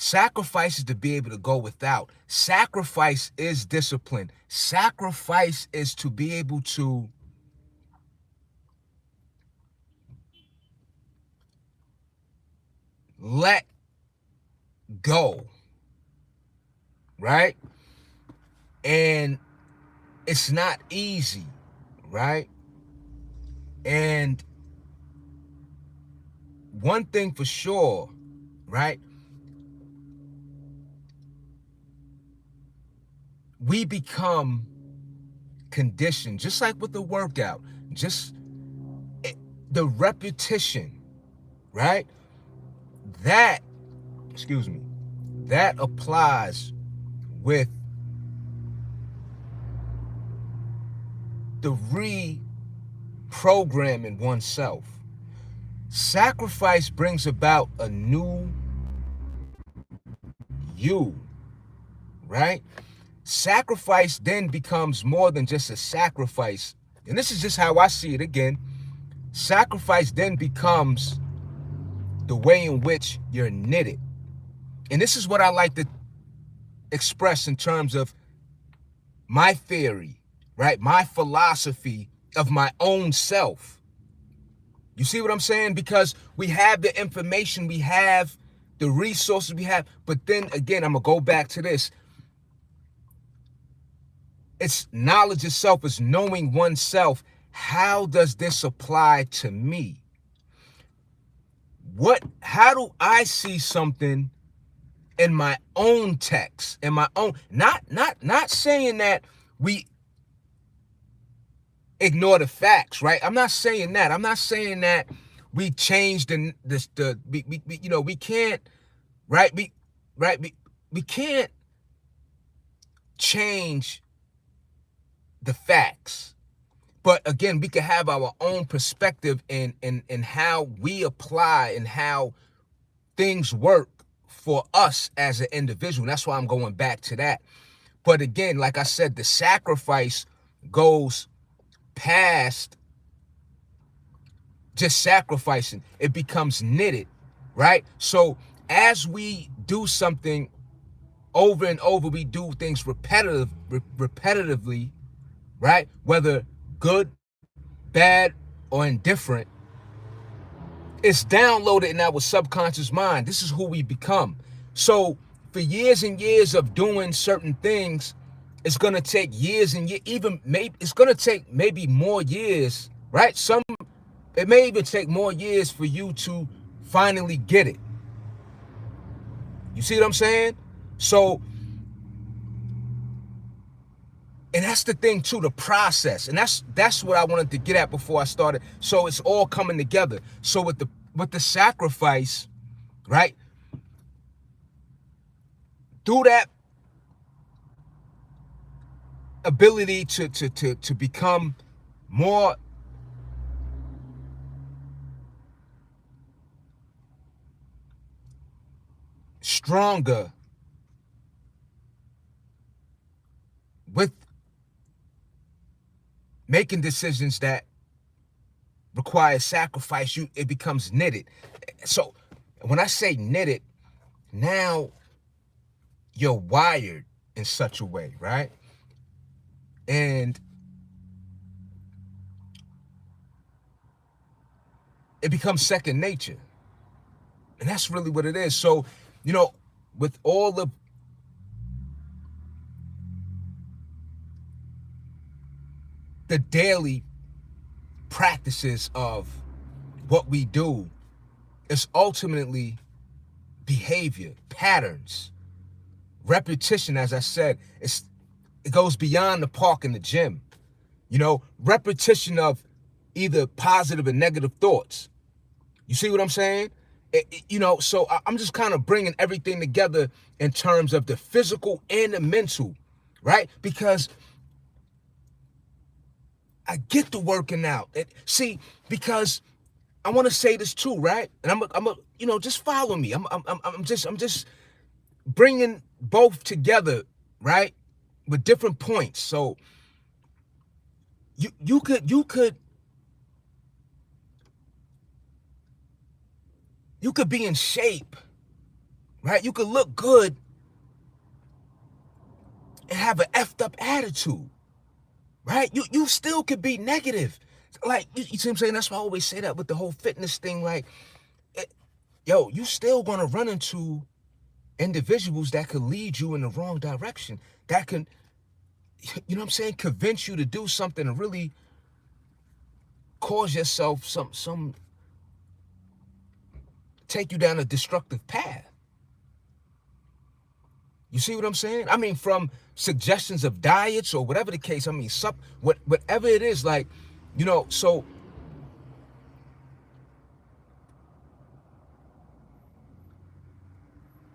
Sacrifice is to be able to go without. Sacrifice is discipline. Sacrifice is to be able to let go, right? And it's not easy, right? And one thing for sure, right? We become conditioned, just like with the workout, just the repetition, right? That, excuse me, that applies with the reprogramming oneself. Sacrifice brings about a new you, right? Sacrifice then becomes more than just a sacrifice. And this is just how I see it again. Sacrifice then becomes the way in which you're knitted. And this is what I like to express in terms of my theory, right? My philosophy of my own self. You see what I'm saying? Because we have the information, we have the resources we have, but then again, I'm gonna go back to this. It's knowledge itself, is knowing oneself. How does this apply to me? How do I see something in my own text, in my own, not saying that we ignore the facts, right? I'm not saying that. I'm not saying that we change we can't, right? We can't change the facts. But again, we can have our own perspective in how we apply and how things work for us as an individual. That's why I'm going back to that. But again, like I said, the sacrifice goes past just sacrificing. It becomes knitted, right? So as we do something over and over, we do things repetitively, right? Whether good, bad, or indifferent, it's downloaded in our subconscious mind. This is who we become. So for years and years of doing certain things, it's going to take years and years, even maybe it's going to take maybe more years, right? It may even take more years for you to finally get it. You see what I'm saying? So, and that's the thing too, the process. And that's what I wanted to get at before I started. So it's all coming together. So with the sacrifice, right? Through that ability to become more stronger with making decisions that require sacrifice, it becomes knitted. So when I say knitted, now you're wired in such a way, right? And it becomes second nature. And that's really what it is. So, you know, with all the daily practices of what we do, it's ultimately behavior, patterns, repetition. As I said, it goes beyond the park and the gym. You know, repetition of either positive or negative thoughts. You see what I'm saying? You know, so I'm just kind of bringing everything together in terms of the physical and the mental, right? Because I get the working out. See, because I want to say this too, right? And I'm you know, just follow me. I'm just bringing both together, right? With different points. So you could be in shape, right? You could look good and have an effed up attitude, right? You still could be negative. Like, you see what I'm saying? That's why I always say that with the whole fitness thing. Like, yo, you still gonna run into individuals that could lead you in the wrong direction. That can, you know what I'm saying, convince you to do something and really cause yourself some take you down a destructive path. You see what I'm saying? I mean, from suggestions of diets or whatever the case, I mean, whatever it is, like, you know, so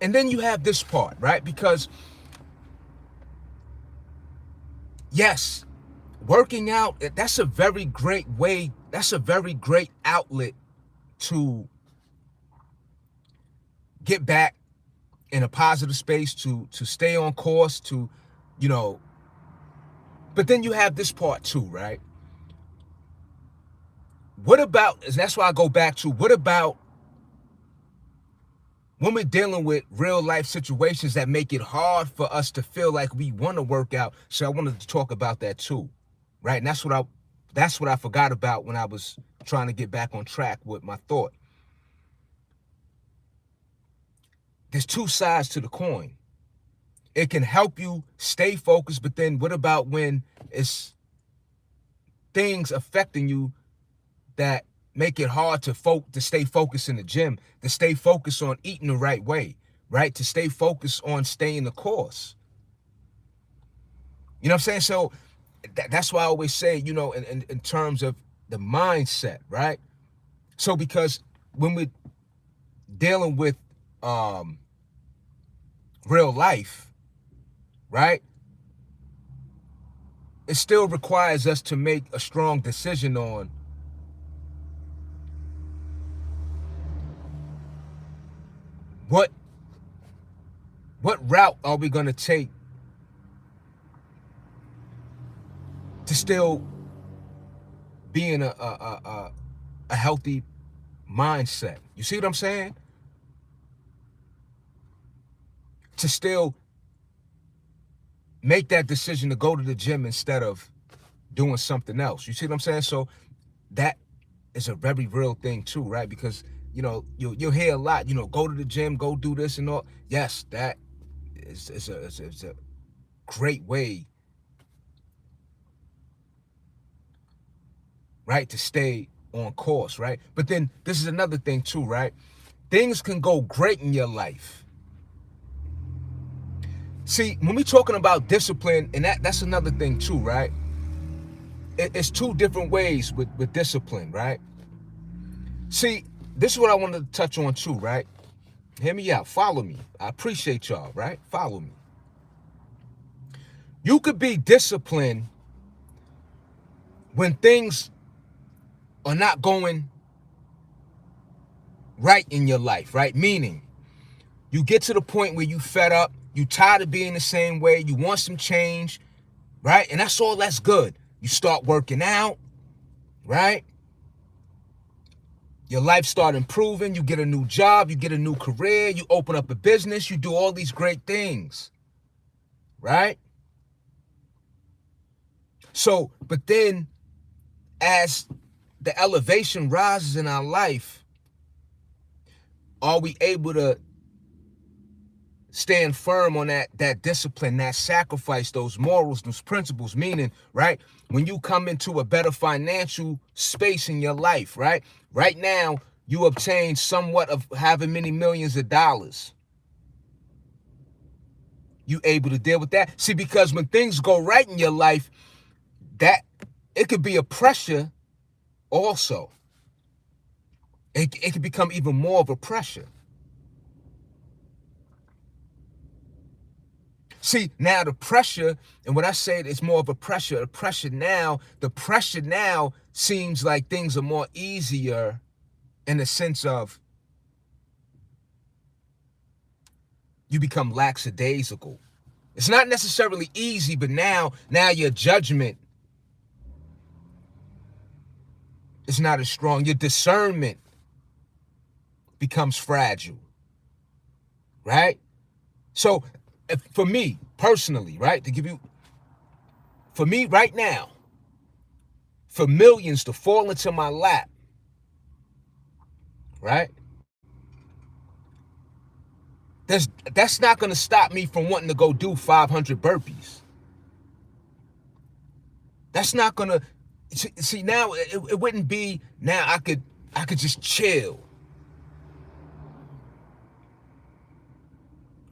and then you have this part, right? Because yes, working out, that's a very great way, that's a very great outlet to get back in a positive space, to stay on course, to, you know, but then you have this part too, right? What about, and that's why I go back to, what about when we're dealing with real life situations that make it hard for us to feel like we want to work out? So I wanted to talk about that too, right? And that's what I forgot about when I was trying to get back on track with my thought. There's two sides to the coin. It can help you stay focused, but then what about when it's things affecting you that make it hard to stay focused in the gym, to stay focused on eating the right way, right? To stay focused on staying the course. You know what I'm saying? So that's why I always say, you know, in terms of the mindset, right? So because when we're dealing with real life, right? It still requires us to make a strong decision on What route are we going to take to still be in a healthy mindset? You see what I'm saying? To still make that decision to go to the gym instead of doing something else. You see what I'm saying? So that is a very real thing too, right? Because, you'll hear a lot, go to the gym, go do this and all. Yes, that is a great way, right, to stay on course, right? But then this is another thing too, right? Things can go great in your life. See, when we're talking about discipline, and that's another thing too, right? It's two different ways with discipline, right? See, this is what I wanted to touch on too, right? Hear me out. Follow me. I appreciate y'all, right? Follow me. You could be disciplined when things are not going right in your life, right? Meaning, you get to the point where you fed up, you tired of being the same way, you want some change, right? And that's good. You start working out, right? Your life start improving, you get a new job, you get a new career, you open up a business, you do all these great things, right? So, but then as the elevation rises in our life, are we able to stand firm on that discipline, that sacrifice, those morals, those principles? Meaning, right, when you come into a better financial space in your life, right now, you obtain somewhat of having many millions of dollars. You able to deal with that? See, because when things go right in your life, that it could be a pressure also. It can become even more of a pressure. See, now the pressure, and when I say it's more of a pressure, the pressure now seems like things are more easier in the sense of you become lackadaisical. It's not necessarily easy, but now your judgment is not as strong. Your discernment becomes fragile, right? So for me personally, right, for me right now, for millions to fall into my lap, right? That's not going to stop me from wanting to go do 500 burpees. That's not going to see now. It wouldn't be now. I could just chill.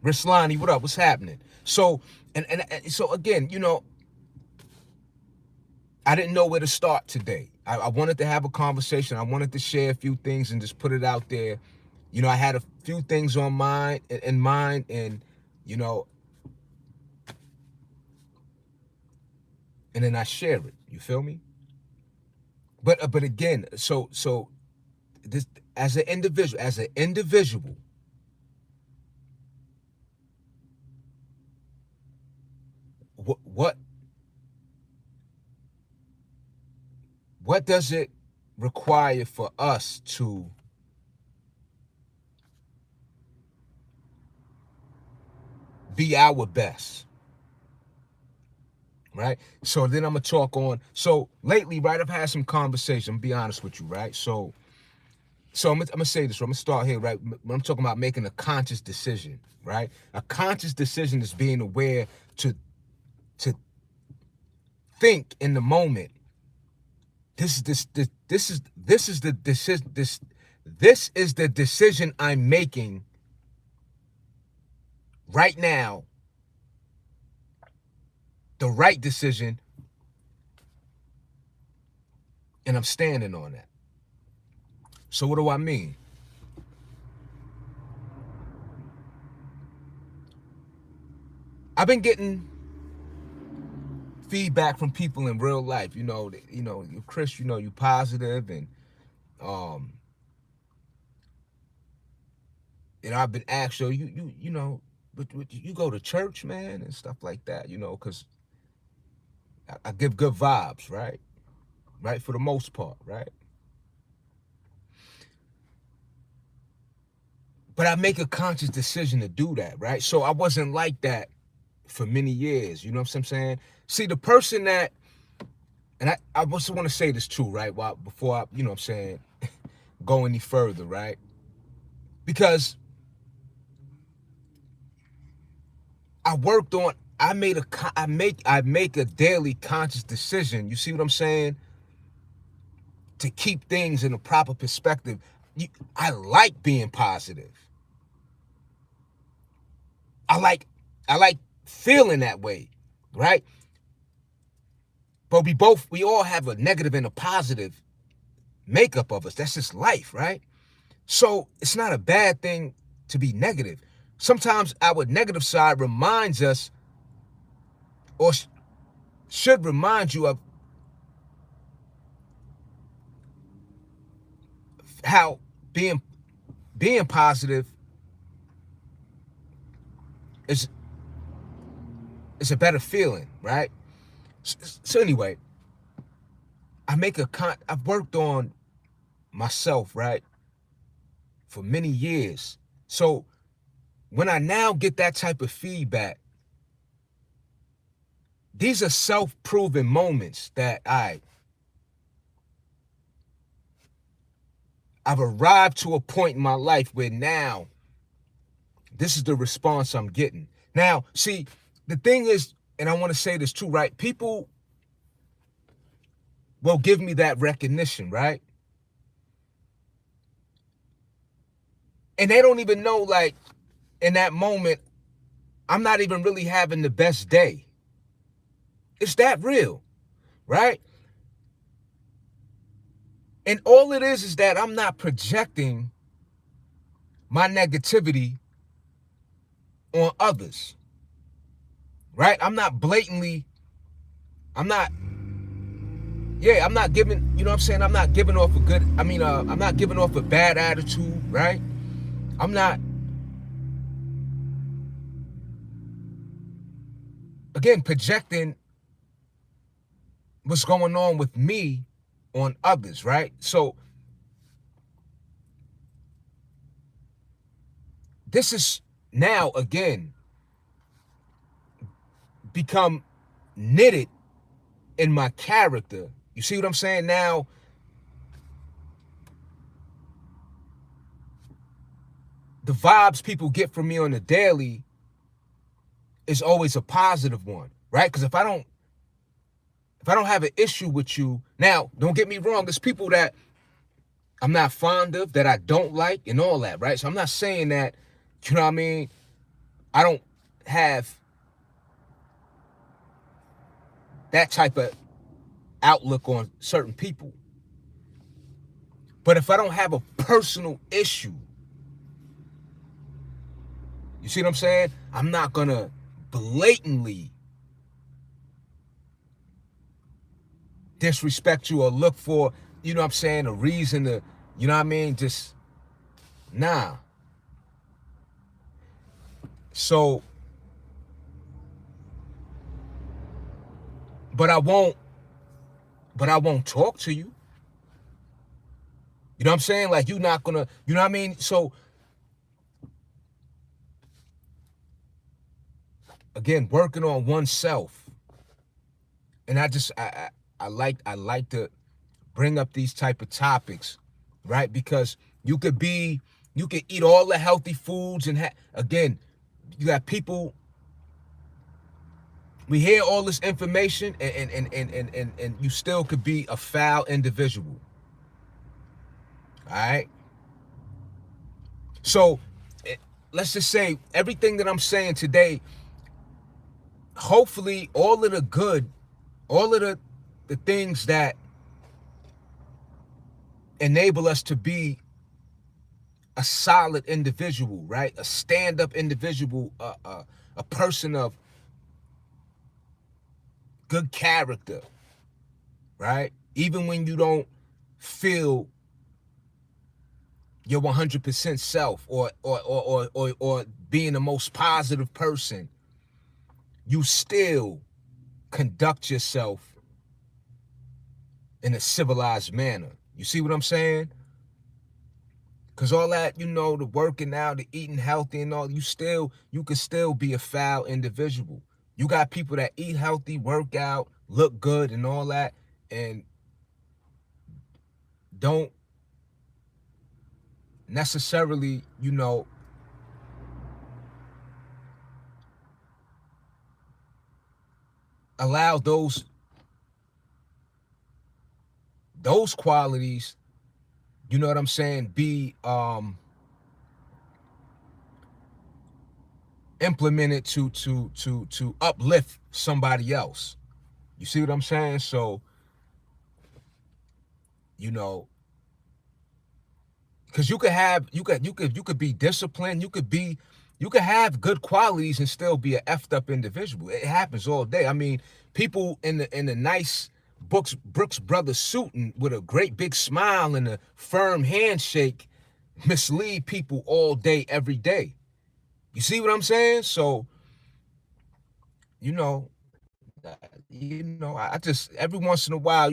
Rislani, what up? What's happening? So and so again, I didn't know where to start today. I wanted to have a conversation. I wanted to share a few things and just put it out there. I had a few things in mind, and and then I share it. You feel me? But again, so this as an individual, what does it require for us to be our best? Right? So then I'm gonna talk on. So lately, right, I've had some conversation. Be honest with you, right? So I'm gonna say this. I'm gonna start here, right? When I'm talking about making a conscious decision, right? A conscious decision is being aware to think in the moment. This is the decision I'm making right now. The right decision, and I'm standing on that. So what do I mean? I've been getting feedback from people in real life. Chris, you positive, and And I've been asked, so you know, but you go to church, man, and stuff like that, you know, because I give good vibes, right? Right, for the most part, right? But I make a conscious decision to do that, right? So I wasn't like that for many years, you know what I'm saying? See, the person that, and I also want to say this too, right? While before I, you know what I'm saying, go any further, right? Because I worked on, I make a daily conscious decision. You see what I'm saying? To keep things in a proper perspective. I like being positive. I like I like feeling that way, right? But we all have a negative and a positive makeup of us. That's just life, right? So it's not a bad thing to be negative. Sometimes our negative side reminds us, or should remind you of how being positive is a better feeling, right? So anyway, I've worked on myself, right, for many years. So when I now get that type of feedback, these are self-proven moments that I've arrived to a point in my life where now this is the response I'm getting. Now, see, the thing is, and I want to say this too, right? People will give me that recognition, right? And they don't even know, like, in that moment, I'm not even really having the best day. It's that real, right? And all it is that I'm not projecting my negativity on others, right? I'm not, yeah, I'm not giving, you know what I'm saying? I'm not giving off I'm not giving off a bad attitude, right? I'm not, again, projecting what's going on with me on others, right? So this is now, again, become knitted in my character. You see what I'm saying? Now, the vibes people get from me on the daily is always a positive one, right? Because if I don't have an issue with you, now don't get me wrong, there's people that I'm not fond of, that I don't like, and all that, right? So I'm not saying that, you know what I mean, I don't have that type of outlook on certain people. But if I don't have a personal issue, you see what I'm saying? I'm not gonna blatantly disrespect you or look for, you know what I'm saying, a reason to, you know what I mean? Just, nah. So, but I won't, talk to you. You know what I'm saying? Like, you're not gonna, you know what I mean? So, again, working on oneself. And I like to bring up these type of topics, right? Because you could eat all the healthy foods and again, you got people, we hear all this information and you still could be a foul individual. All right? So let's just say everything that I'm saying today, hopefully all of the good, all of the things that enable us to be a solid individual, right? A stand-up individual, a person of good character, right? Even when you don't feel your 100% self, or being the most positive person, you still conduct yourself in a civilized manner. You see what I'm saying? Because all that, the working out, the eating healthy and all, you can still be a foul individual. You got people that eat healthy, work out, look good and all that, and don't necessarily, allow those qualities, you know what I'm saying, be implemented to uplift somebody else. You see what I'm saying? So, you know, because you could be disciplined, you could have good qualities and still be an effed up individual. It happens all day. I mean, people in the nice Brooks Brothers suit and with a great big smile and a firm handshake mislead people all day, every day. You see what I'm saying? So, you know, I just every once in a while,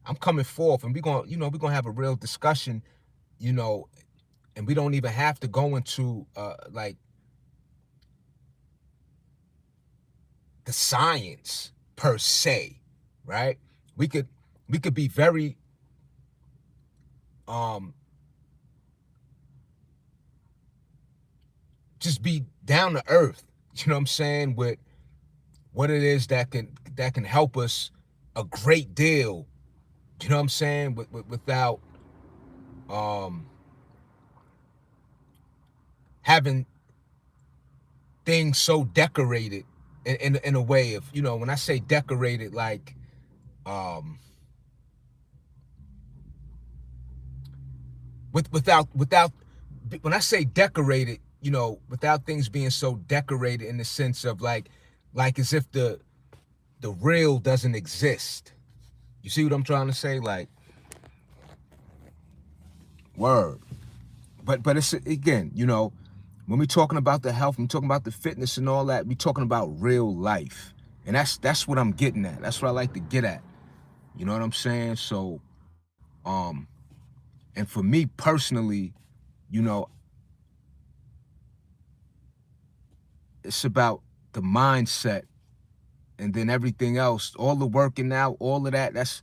I'm coming forth, and we're gonna have a real discussion, you know, and we don't even have to go into like the science per se, right? We could be very um just be down to earth, you know what I'm saying, with what it is that can help us a great deal, you know what I'm saying, without um having things so decorated in a way of, when I say decorated, like um without when I say decorated, without things being so decorated in the sense of like as if the real doesn't exist. You see what I'm trying to say? Like, word. But it's, again, when we're talking about the health, we're talking about the fitness and all that, we're talking about real life. And that's what I'm getting at. That's what I like to get at. You know what I'm saying? So, and for me personally, you know, it's about the mindset, and then everything else, all the working out, all of that, that's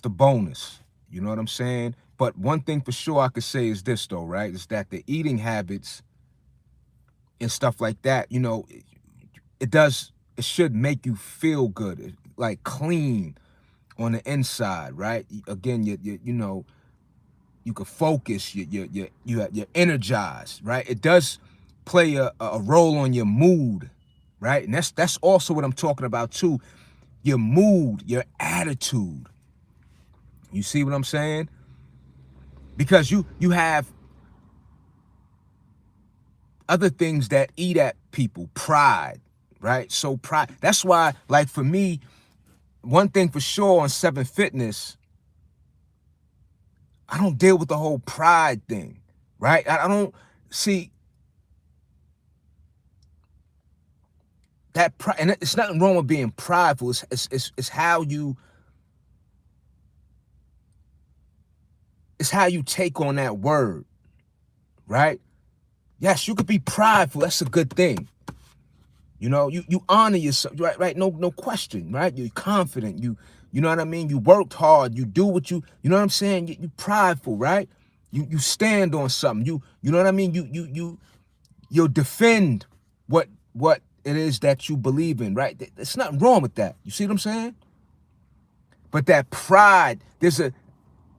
the bonus. You know what I'm saying? But one thing for sure I could say is this though, right? Is that the eating habits and stuff like that, it should make you feel good, like clean on the inside, right? Again, you can focus, you're energized, right? It does play a role on your mood, right? And that's also what I'm talking about too. Your mood, your attitude. You see what I'm saying? Because you have other things that eat at people, pride, right? So pride. That's why, like for me, one thing for sure on 7 Fitness, I don't deal with the whole pride thing, right? I don't see that pride, and it's nothing wrong with being prideful. It's how you take on that word, right? Yes, you could be prideful. That's a good thing. You honor yourself, right? No question, right? You're confident. You know what I mean? You worked hard. You do what you know what I'm saying? You prideful, right? You stand on something. You know what I mean? You'll defend what it is that you believe in, right? There's nothing wrong with that. You see what I'm saying? But that pride,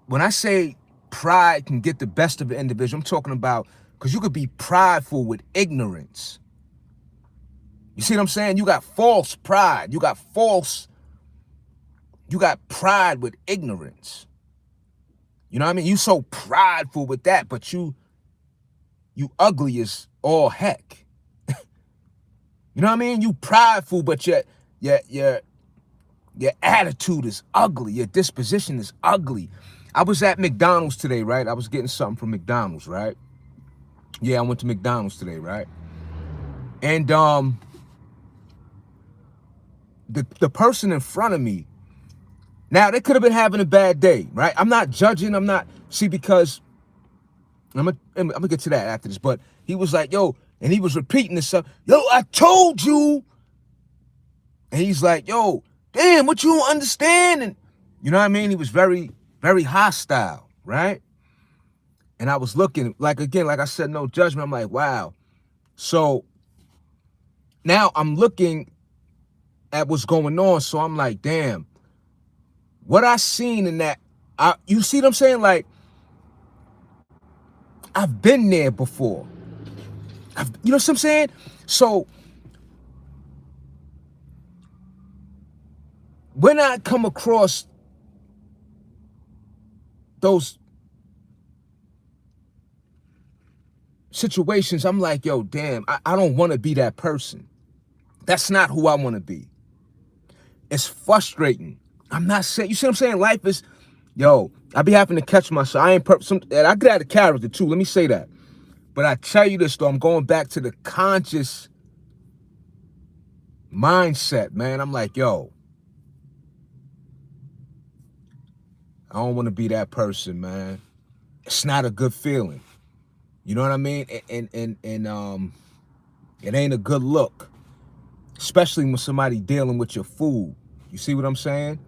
when I say pride can get the best of an individual, I'm talking about, because you could be prideful with ignorance. You see what I'm saying? You got false pride. You got pride with ignorance. You know what I mean? You so prideful with that, but you ugly as all heck. You know what I mean? You prideful, but your attitude is ugly. Your disposition is ugly. I was at McDonald's today, right? I was getting something from McDonald's, right? Yeah, I went to McDonald's today, right? And the person in front of me, now they could have been having a bad day, right? I'm not judging. I'm not, see, because I'm gonna get to that after this, but he was like, yo, and he was repeating this stuff. Yo, I told you. And he's like, yo, damn, what you don't understand? And you know what I mean? He was very, very hostile, right? And I was looking, like, again, like I said, no judgment. I'm like, wow. So now I'm looking at what's going on. So I'm like, damn, what I seen in that, you see what I'm saying? Like, I've been there before. You know what I'm saying? So when I come across those situations, I'm like, yo, damn, I don't want to be that person. That's not who I want to be. It's frustrating. I'm not saying, you see what I'm saying? Life is, yo, I be having to catch myself. I ain't and I get out of character too. Let me say that. But I tell you this though, I'm going back to the conscious mindset, man. I'm like, yo, I don't want to be that person, man. It's not a good feeling. You know what I mean? And it ain't a good look, especially when somebody dealing with your food. You see what I'm saying?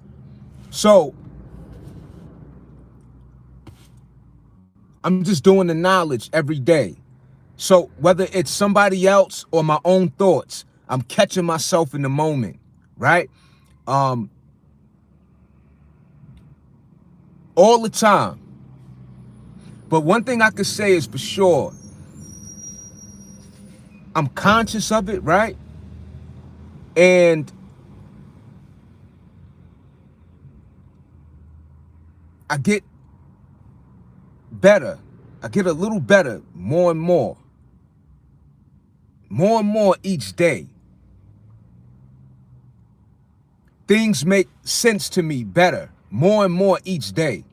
So I'm just doing the knowledge every day. So whether it's somebody else or my own thoughts, I'm catching myself in the moment, right? All the time. But one thing I could say is for sure, I'm conscious of it, right? And I get better. I get a little better more and more. More and more each day. Things make sense to me better, more and more each day.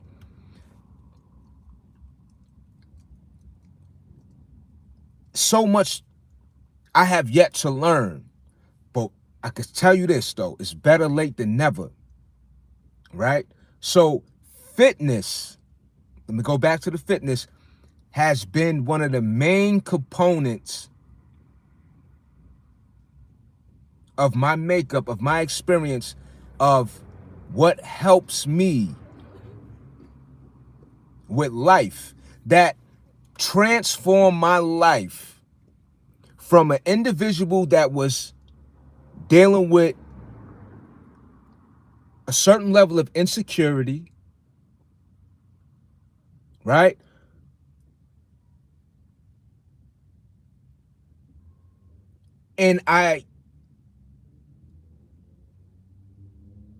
So much I have yet to learn. But I can tell you this, though. It's better late than never, right? So fitness, let me go back to the fitness, has been one of the main components of my makeup, of my experience, of what helps me with life, that transformed my life from an individual that was dealing with a certain level of insecurity, right? And I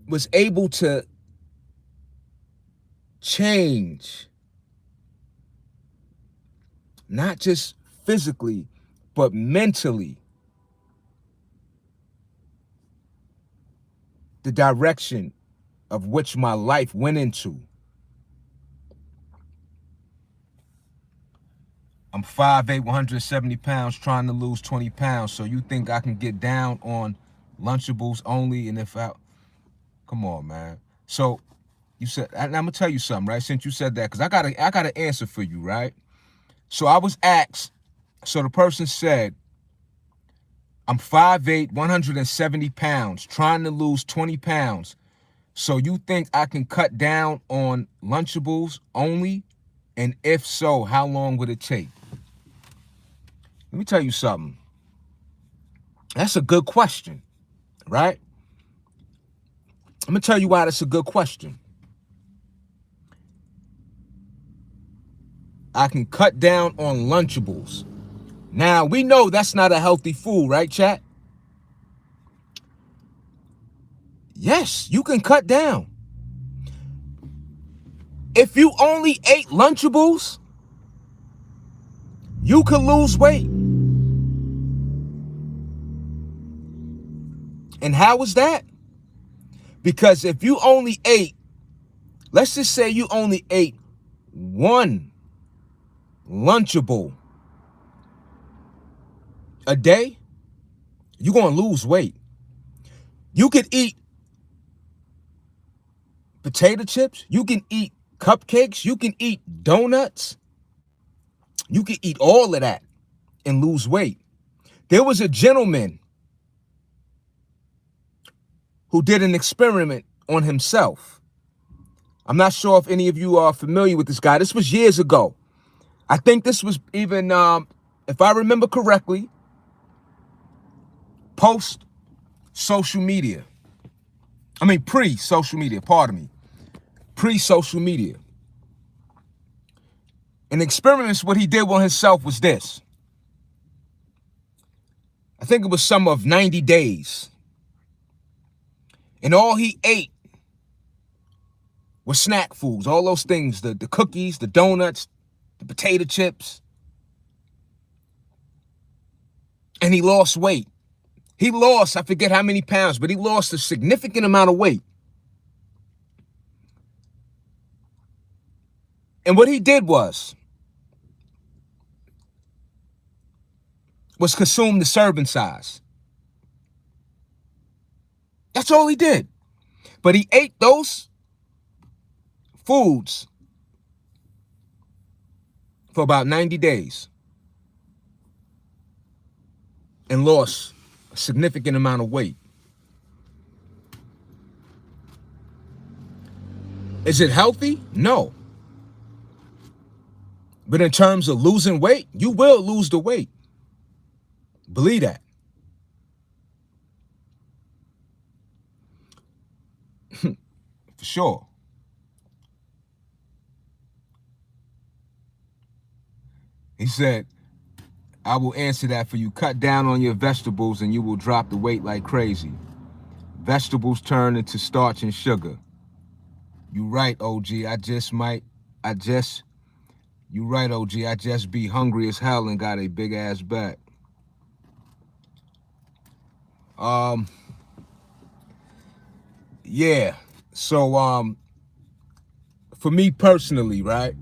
was able to change, not just physically, but mentally, the direction of which my life went into. I'm 5'8", 170 pounds, trying to lose 20 pounds. So you think I can get down on Lunchables only? And if I, come on, man. So you said, and I'm gonna tell you something, right? Since you said that, because I got an answer for you, right? So I was asked, so the person said, I'm 5'8", 170 pounds, trying to lose 20 pounds. So you think I can cut down on Lunchables only? And if so, how long would it take? Let me tell you something. That's a good question, right? I'm gonna tell you why that's a good question. I can cut down on Lunchables. Now, we know that's not a healthy food, right, chat? Yes, you can cut down. If you only ate Lunchables, you could lose weight. And how is that? Because if you only ate Let's just say you only ate one Lunchable a day, you're going to lose weight. You could eat potato chips. You can eat cupcakes. You can eat donuts. You can eat all of that and lose weight. There was a gentleman who did an experiment on himself. I'm not sure if any of you are familiar with this guy. This was years ago. I think this was even, if I remember correctly, post-social media. I mean, pre-social media, pardon me. Pre-social media. An experiment, what he did on himself was this. I think it was some of 90 days. And all he ate was snack foods, all those things, the cookies, the donuts, the potato chips. And he lost weight. He lost, I forget how many pounds, but he lost a significant amount of weight. And what he did was consume the serving size. That's all he did. But he ate those foods for about 90 days and lost a significant amount of weight. Is it healthy? No. But in terms of losing weight, you will lose the weight. Believe that. For sure. He said, I will answer that for you. Cut down on your vegetables and you will drop the weight like crazy. Vegetables turn into starch and sugar. You right, OG. You right, OG. I just be hungry as hell and got a big ass back. Yeah. So, for me personally, right?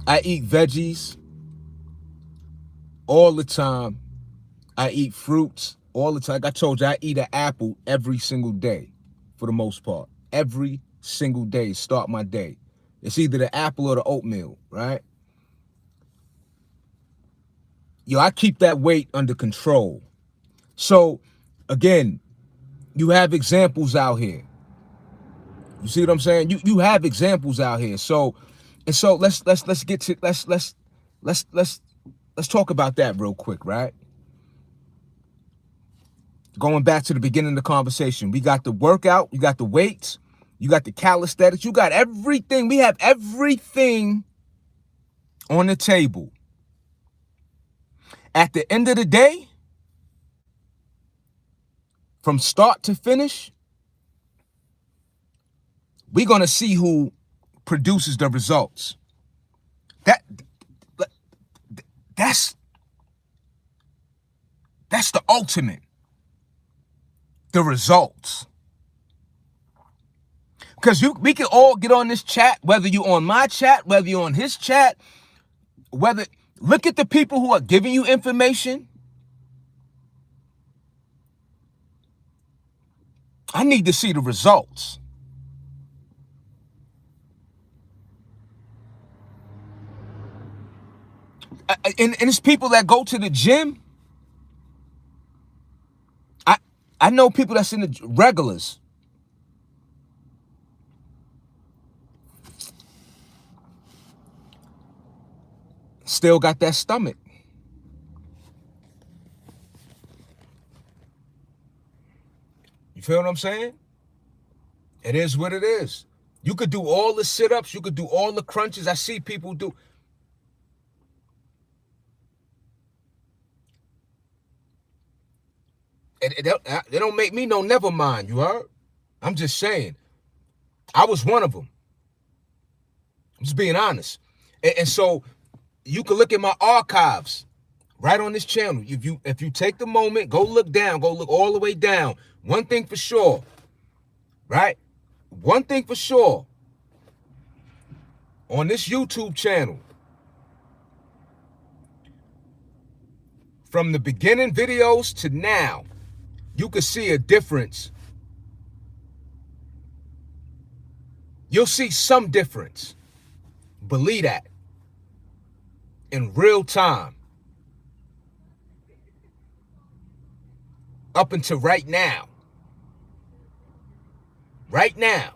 I eat veggies all the time. I eat fruits all the time. Like I told you, I eat an apple every single day for the most part. Every single day, start my day. It's either the apple or the oatmeal, right? Yo, I keep that weight under control. So, again, you have examples out here. You see what I'm saying? You have examples out here. So let's talk about that real quick, right? Going back to the beginning of the conversation, we got the workout, you got the weights, you got the calisthenics, you got everything. We have everything on the table. At the end of the day, from start to finish, we're going to see who produces the results. That's the ultimate. The results. Because we can all get on this chat, whether you're on my chat, whether you're on his chat, look at the people who are giving you information. I need to see the results. And it's people that go to the gym. I know people that's in the regulars. Still got that stomach. You feel what I'm saying? It is what it is. You could do all the sit-ups. You could do all the crunches. I see people do. They don't make me no never mind, you heard? I'm just saying. I was one of them. I'm just being honest. And so you can look at my archives right on this channel. If you take the moment, go look down, go look all the way down. One thing for sure, right? One thing for sure, on this YouTube channel, from the beginning videos to now, you can see a difference. You'll see some difference. Believe that. In real time. Up until right now. Right now.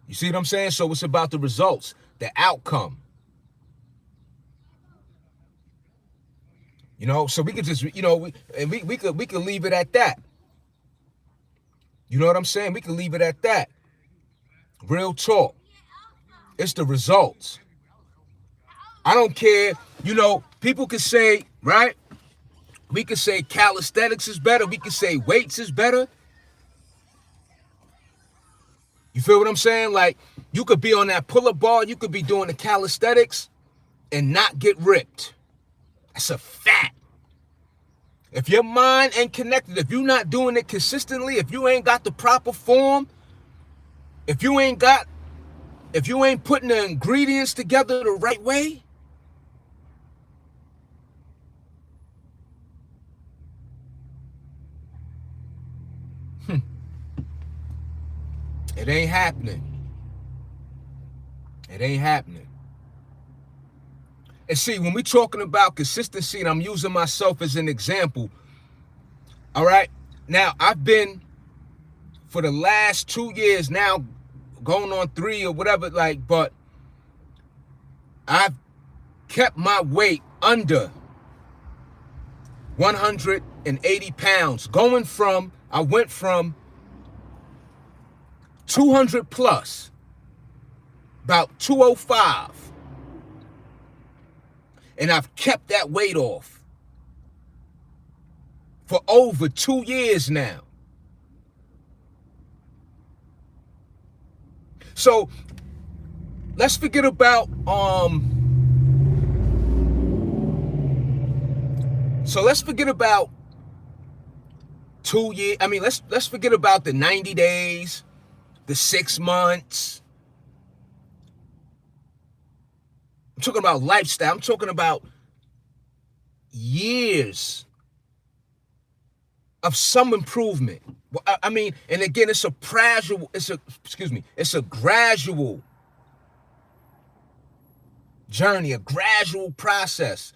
You see what I'm saying? So it's about the results, the outcome. You know, so we could just, you know, we could leave it at that. You know what I'm saying? We can leave it at that. Real talk. It's the results. I don't care. You know, people can say, right? We can say calisthenics is better. We can say weights is better. You feel what I'm saying? Like, you could be on that pull-up bar. You could be doing the calisthenics and not get ripped. That's a fact. If your mind ain't connected, if you're not doing it consistently, if you ain't got the proper form, if you ain't putting the ingredients together the right way, it ain't happening. It ain't happening. And see, when we're talking about consistency, and I'm using myself as an example, all right? Now, I've been, for the last 2 years now, going on 3 or whatever, like, but I've kept my weight under 180 pounds. I went from 200 plus, about 205. And I've kept that weight off for over 2 years now. So let's forget about let's forget about 2 years. I mean, let's forget about the 90 days, the 6 months. I'm talking about lifestyle. I'm talking about years of some improvement. I mean, and again, it's a gradual journey, a gradual process.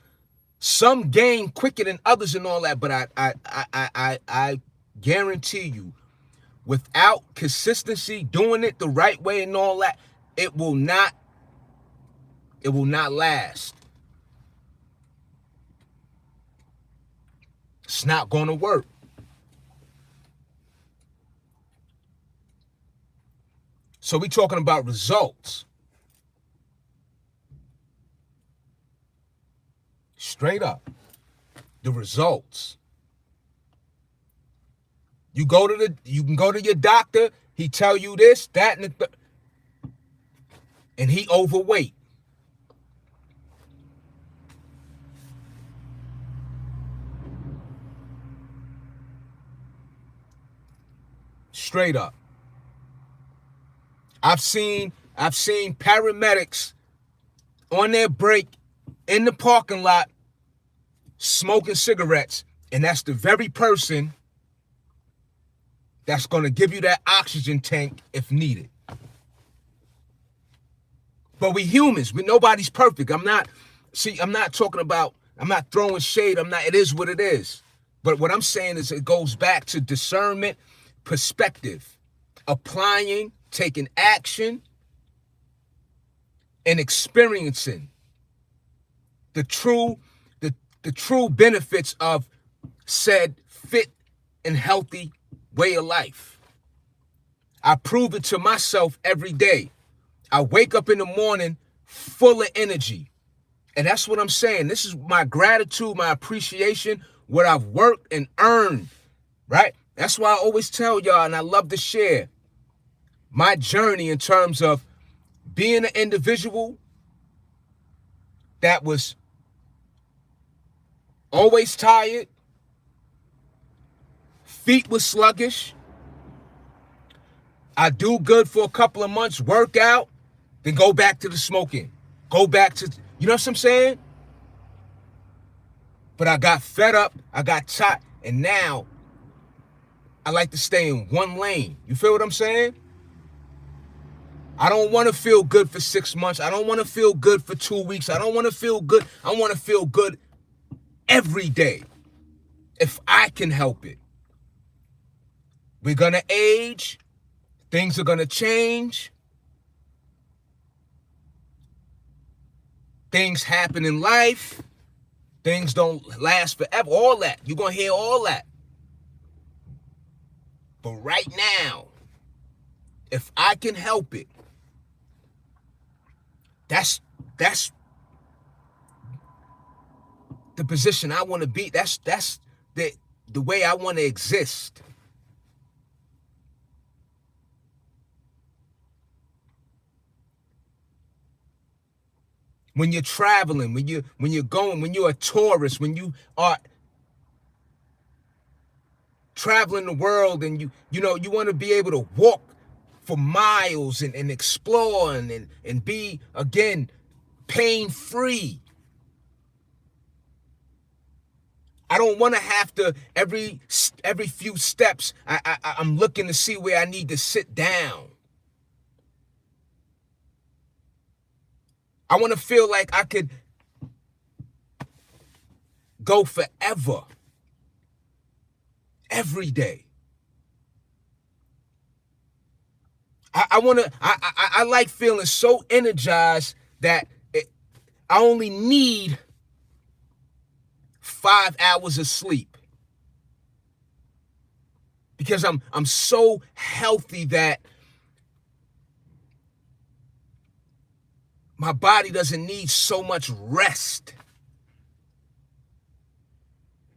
Some gain quicker than others and all that, but I guarantee you, without consistency, doing it the right way and all that, it will not last. It's not going to work. So we're talking about results. Straight up. The results. You can go to your doctor, he tell you this, that, and he overweight. Straight up. I've seen paramedics on their break in the parking lot smoking cigarettes, and that's the very person that's going to give you that oxygen tank if needed. But we humans, nobody's perfect. I'm not throwing shade. It is what it is. But what I'm saying is it goes back to discernment, perspective, applying, taking action, and experiencing the true benefits of said fit and healthy way of life. I prove it to myself every day. I wake up in the morning full of energy. And that's what I'm saying. This is my gratitude, my appreciation, what I've worked and earned, right? That's why I always tell y'all, and I love to share my journey in terms of being an individual that was always tired, feet was sluggish. I do good for a couple of months, work out, then go back to the smoking. Go back to, you know what I'm saying? But I got fed up, I got tired, and now I like to stay in one lane. You feel what I'm saying? I don't want to feel good for 6 months. I don't want to feel good for 2 weeks. I don't want to feel good. I want to feel good every day, if I can help it. We're going to age. Things are going to change. Things happen in life. Things don't last forever. All that. You're going to hear all that. But right now, if I can help it, that's the position I want to be. That's the way I want to exist. When you're traveling, when you're going, when you're a tourist, when you are traveling the world, and you want to be able to walk for miles and explore and be, again, pain-free. I don't want to have to, every few steps, I'm looking to see where I need to sit down. I want to feel like I could go forever, every day. I like feeling so energized that I only need 5 hours of sleep, because I'm so healthy that my body doesn't need so much rest.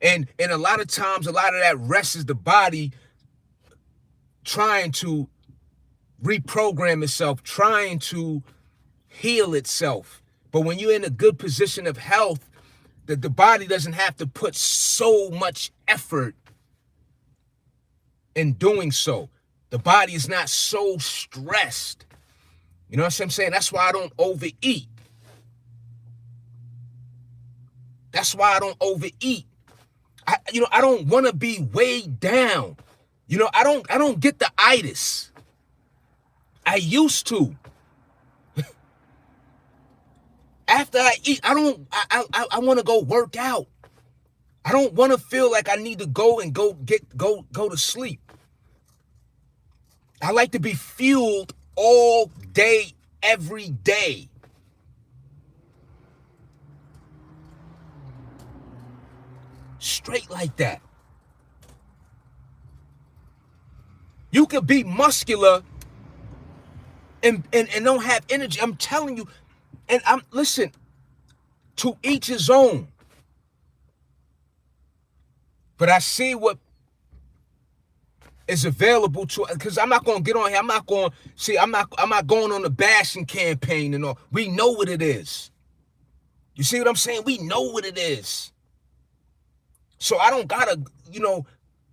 And a lot of times, a lot of that rest is the body trying to reprogram itself, trying to heal itself. But when you're in a good position of health, the body doesn't have to put so much effort in doing so. The body is not so stressed. You know what I'm saying? That's why I don't overeat. That's why I don't overeat. I don't want to be weighed down. I don't get the itis. I used to. After I eat, I want to go work out. I don't want to feel like I need to go to sleep. I like to be fueled all day, every day. Straight like that. You could be muscular and don't have energy. I'm telling you. And listen, to each his own. But I see what is available to, because I'm not going to get on here. I'm not going on the bashing campaign and all. We know what it is. You see what I'm saying? We know what it is. So I don't gotta,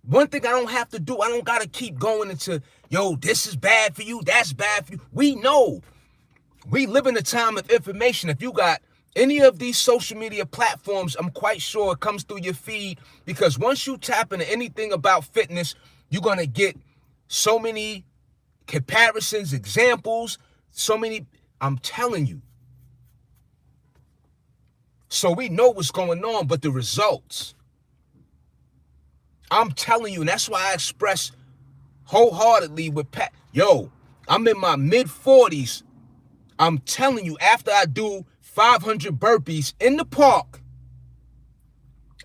one thing I don't have to do, I don't gotta keep going into, this is bad for you, that's bad for you. We know. We live in a time of information. If you got any of these social media platforms, I'm quite sure it comes through your feed, because once you tap into anything about fitness, you're going to get so many comparisons, examples, I'm telling you. So we know what's going on, but the results, I'm telling you, and that's why I express wholeheartedly with Pat. I'm in my mid-40s. I'm telling you, after I do 500 burpees in the park,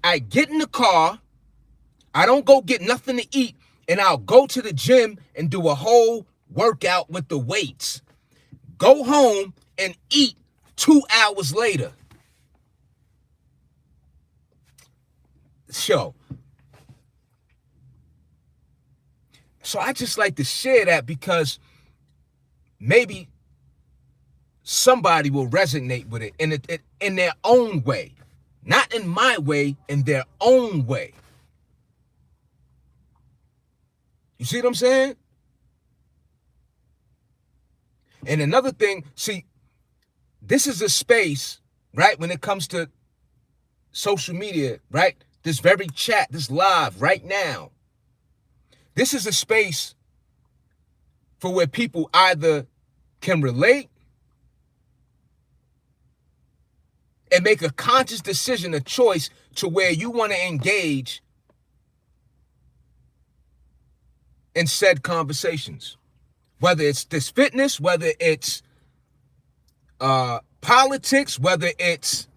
I get in the car, I don't go get nothing to eat, and I'll go to the gym and do a whole workout with the weights. Go home and eat 2 hours later. So I just like to share that, because maybe somebody will resonate with it in their own way. Not in my way, in their own way. You see what I'm saying? And another thing, see, this is a space, right, when it comes to social media, right? This very chat, this live right now. This is a space for where people either can relate and make a conscious decision, a choice to where you want to engage in said conversations. Whether it's this fitness, whether it's politics, whether it's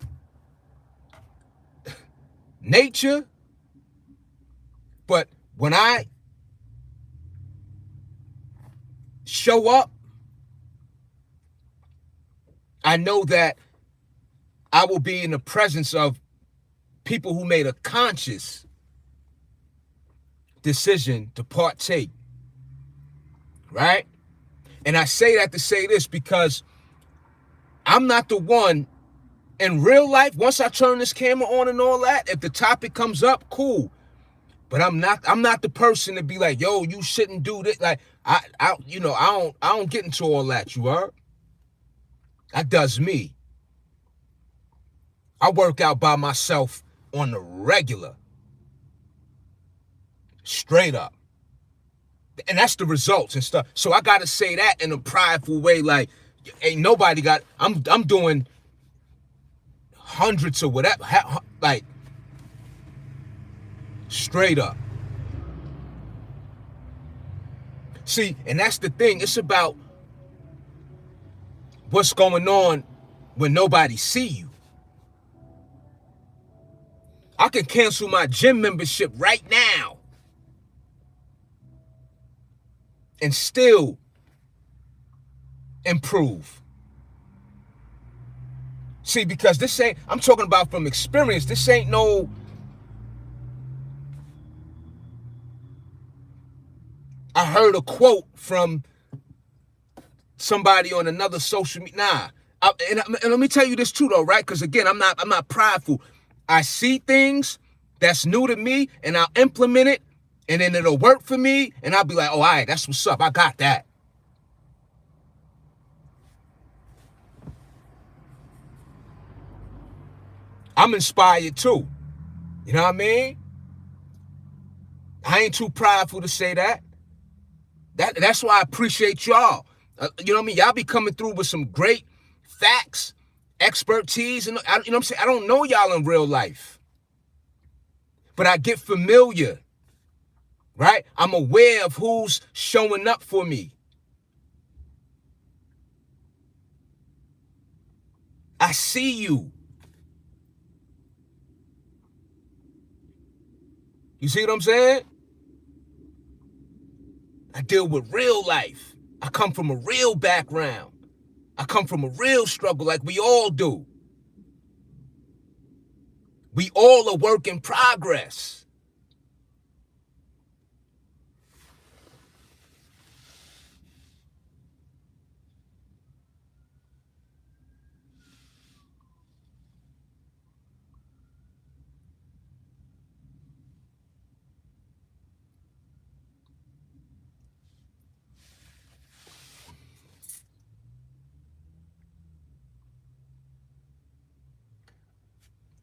nature. But when I show up, I know that I will be in the presence of people who made a conscious decision to partake, right? And I say that to say this because I'm not the one in real life. Once I turn this camera on and all that, if the topic comes up, cool. But I'm not the person to be like, yo, you shouldn't do this. Like, I don't get into all that, you heard? That does me. I work out by myself on the regular. Straight up. And that's the results and stuff. So I gotta say that in a prideful way, like, ain't nobody got, I'm doing hundreds or whatever, like, straight up. See, and that's the thing. It's about what's going on when nobody see you. I can cancel my gym membership right now and still improve. See, because this ain't, I'm talking about from experience. This ain't no, I heard a quote from somebody on another social media. Nah. And let me tell you this too, though, right? Because again, I'm not prideful. I see things that's new to me, and I'll implement it, and then it'll work for me, and I'll be like, oh, all right, that's what's up. I got that. I'm inspired too. You know what I mean? I ain't too prideful to say that. That's why I appreciate y'all. You know what I mean? Y'all be coming through with some great facts, expertise, and you know what I'm saying? I don't know y'all in real life, but I get familiar, right? I'm aware of who's showing up for me. I see you. You see what I'm saying? I deal with real life. I come from a real background. I come from a real struggle like we all do. We all a work in progress.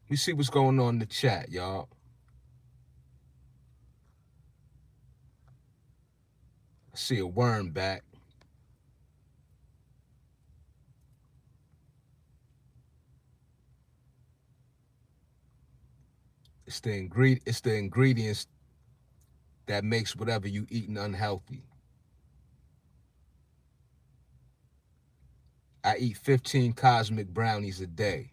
We see what's going on in the chat, y'all. I see a worm back. It's the ingredients that makes whatever you eating unhealthy. I eat 15 cosmic brownies a day.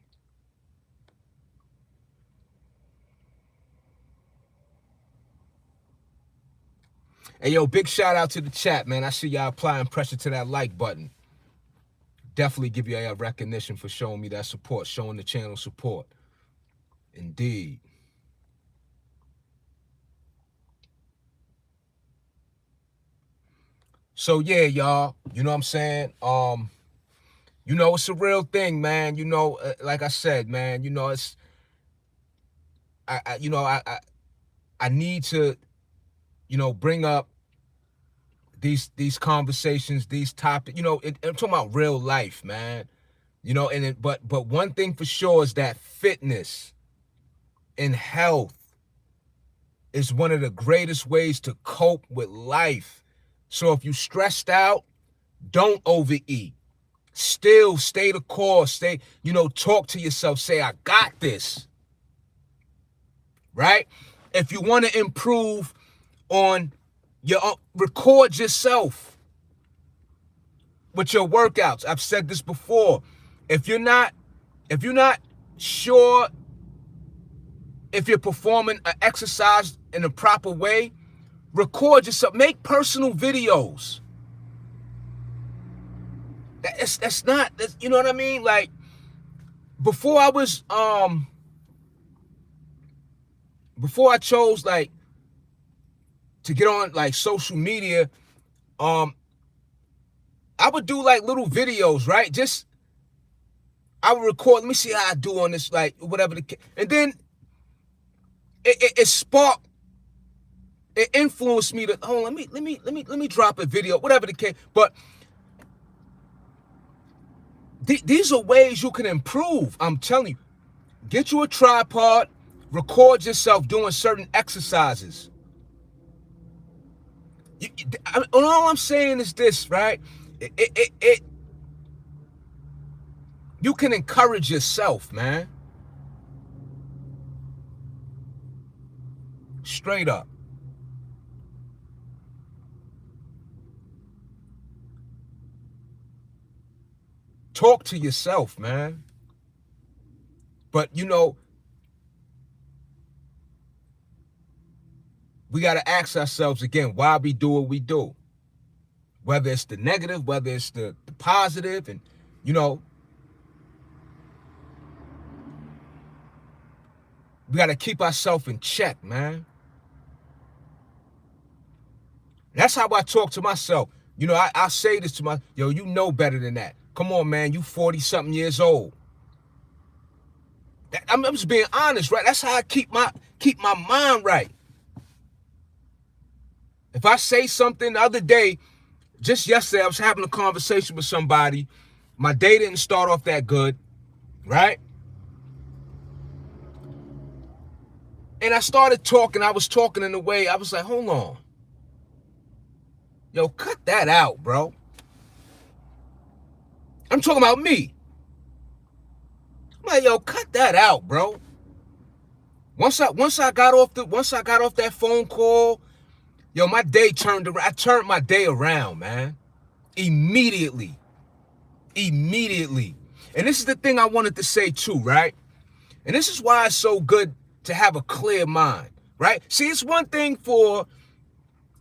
Hey, yo, big shout out to the chat, man. I see y'all applying pressure to that like button. Definitely give you a recognition for showing me that support, showing the channel support. Indeed. So, yeah, y'all, you know what I'm saying? You know, it's a real thing, man. You know, like I said, man, you know, it's, I need to, you know, bring up these conversations, these topics, you know, I'm talking about real life, man. You know, but one thing for sure is that fitness and health is one of the greatest ways to cope with life. So if you stressed out, don't overeat. Still stay the course. Stay, you know, talk to yourself. Say, I got this. Right? If you want to improve on your, record yourself with your workouts. I've said this before. If you're not sure if you're performing an exercise in a proper way, record yourself. Make personal videos. That's not, you know what I mean? Like, before I chose like to get on like social media, I would do like little videos, right? Just I would record. Let me see how I do on this, like whatever the case. And then it sparked, it influenced me to, oh, let me drop a video, whatever the case. But these are ways you can improve. I'm telling you, get you a tripod, record yourself doing certain exercises. All I'm saying is this, right? You can encourage yourself, man. Straight up. Talk to yourself, man. But, you know, we got to ask ourselves again, why we do what we do. Whether it's the negative, whether it's the positive, and, you know, we got to keep ourselves in check, man. That's how I talk to myself. You know, I say this to my, yo, you know better than that. Come on, man, you 40-something years old. I'm just being honest, right? That's how I keep my mind right. If I say something the other day, just yesterday, I was having a conversation with somebody. My day didn't start off that good, right? And I started talking. I was talking in a way, I was like, hold on. Yo, cut that out, bro. I'm talking about me. I'm like, yo, cut that out, bro. Once I got off that phone call, yo, my day turned around. I turned my day around, man. Immediately. And this is the thing I wanted to say too, right? And this is why it's so good to have a clear mind, right? See, it's one thing for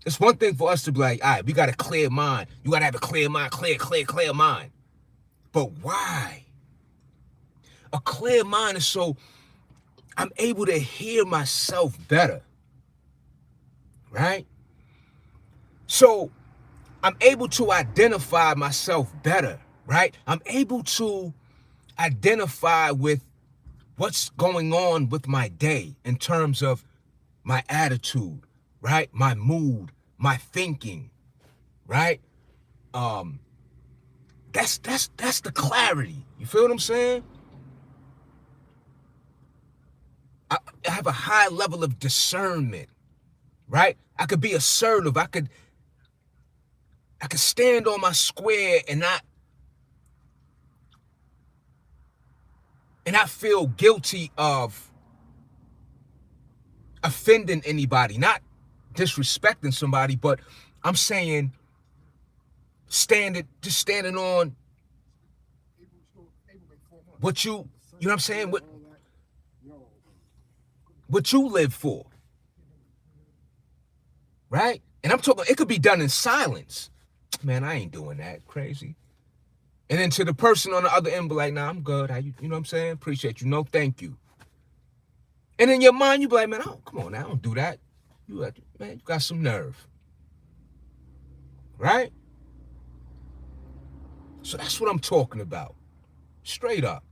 us to be like, all right, we got a clear mind. You got to have a clear mind, clear mind. But why? A clear mind is so I'm able to hear myself better, right? So I'm able to identify myself better, right? I'm able to identify with what's going on with my day in terms of my attitude, right? My mood, my thinking, right? That's the clarity. You feel what I'm saying? I have a high level of discernment, right? I could be assertive. I could stand on my square and not feel guilty of offending anybody, not disrespecting somebody, but I'm saying standing on what you know what I'm saying? What you live for, right? And I'm talking, it could be done in silence. Man, I ain't doing that. Crazy. And then to the person on the other end, be like, nah, I'm good. How you know what I'm saying? Appreciate you. No, thank you. And in your mind, you be like, man, oh, come on now, don't do that. Man, you got some nerve. Right? So that's what I'm talking about. Straight up.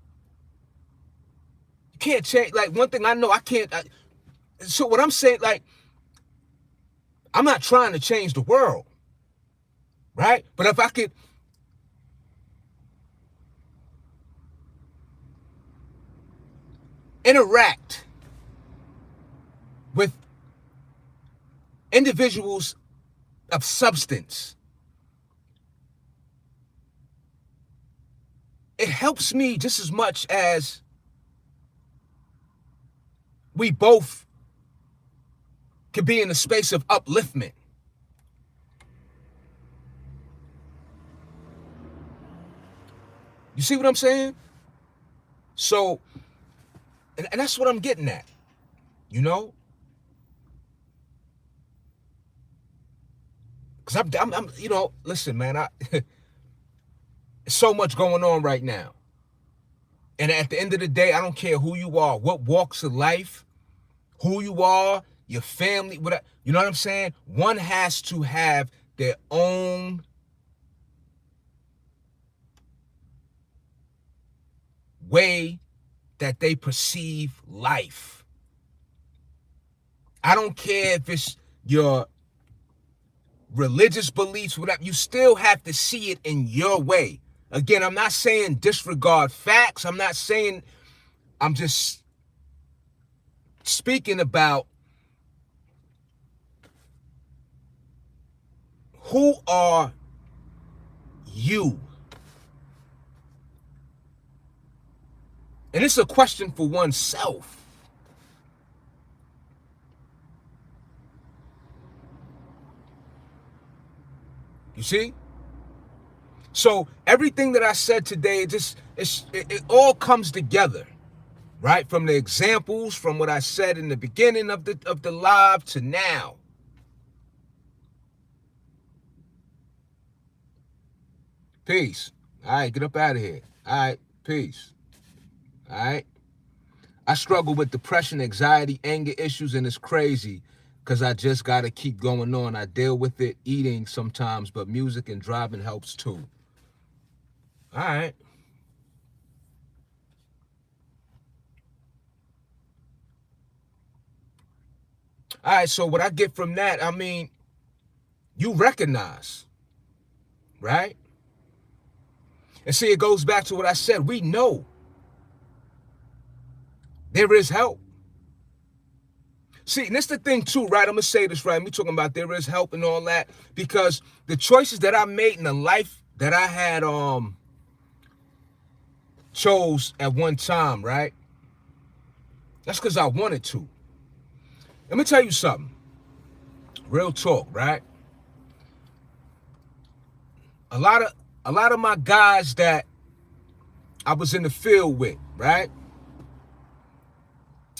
You can't change, like, one thing I know, so what I'm saying, like, I'm not trying to change the world. right? But if I could interact with individuals of substance, it helps me just as much as we both can be in a space of upliftment. You see what I'm saying? So, and that's what I'm getting at, you know? Because I'm, you know, listen, man, so much going on right now. And at the end of the day, I don't care who you are, what walks of life, who you are, your family, whatever, you know what I'm saying? One has to have their own way that they perceive life. I don't care if it's your religious beliefs, whatever, you still have to see it in your way. Again, I'm not saying disregard facts. I'm not saying, I'm just speaking about who are you? And it's a question for oneself. You see? So everything that I said today, it all comes together, right? From the examples, from what I said in the beginning of the live to now. Peace. All right, get up out of here. All right, peace. All right. I struggle with depression, anxiety, anger issues, and it's crazy because I just got to keep going on. I deal with it eating sometimes, but music and driving helps too. All right. All right, so what I get from that, I mean, you recognize, right? And see, it goes back to what I said. We know there is help. See, and that's the thing too, right? I'm going to say this right. I'm talking about there is help and all that because the choices that I made in the life that I had chose at one time, right? That's because I wanted to. Let me tell you something. Real talk, right? A lot of my guys that I was in the field with, right?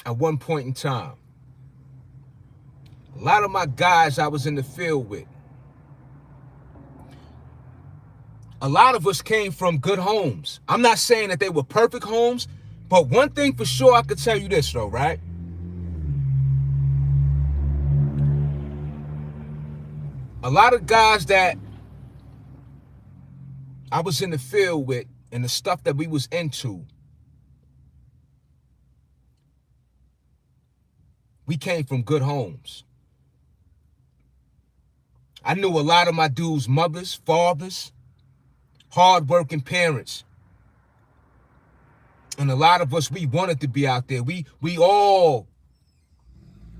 At one point in time. A lot of my guys I was in the field with. A lot of us came from good homes. I'm not saying that they were perfect homes, but one thing for sure I could tell you this though, right? A lot of guys that I was in the field with and the stuff that we was into, we came from good homes. I knew a lot of my dudes' mothers, fathers, hard-working parents. And a lot of us, we wanted to be out there. We all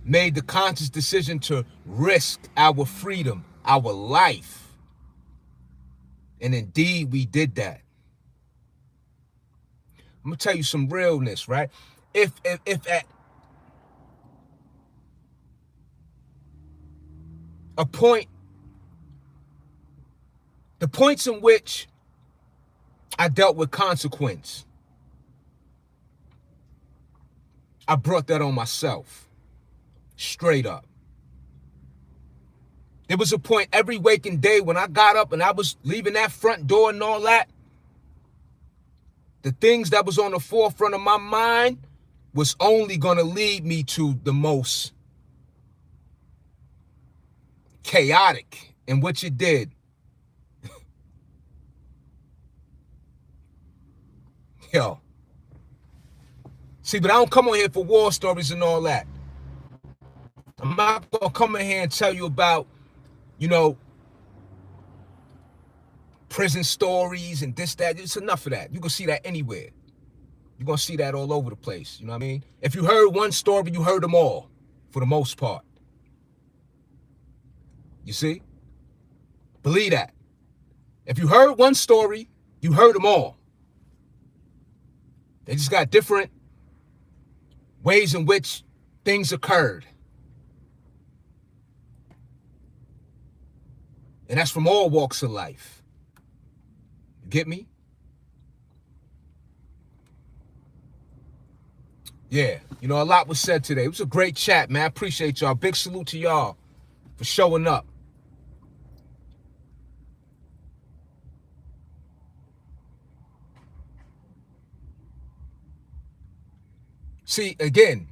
made the conscious decision to risk our freedom, our life. And indeed, we did that. I'm going to tell you some realness, right? If at a point, the points in which I dealt with consequence, I brought that on myself, straight up. There was a point every waking day when I got up and I was leaving that front door and all that, the things that was on the forefront of my mind was only going to lead me to the most chaotic, in which it did. Yo. See, but I don't come on here for war stories and all that. I'm not going to come in here and tell you about, you know, prison stories and this, that. It's enough of that. You can see that anywhere. You're going to see that all over the place. You know what I mean? If you heard one story, you heard them all for the most part. You see? Believe that. If you heard one story, you heard them all. They just got different ways in which things occurred. And that's from all walks of life. You get me? Yeah, you know, a lot was said today. It was a great chat, man. I appreciate y'all. Big salute to y'all for showing up. See, again,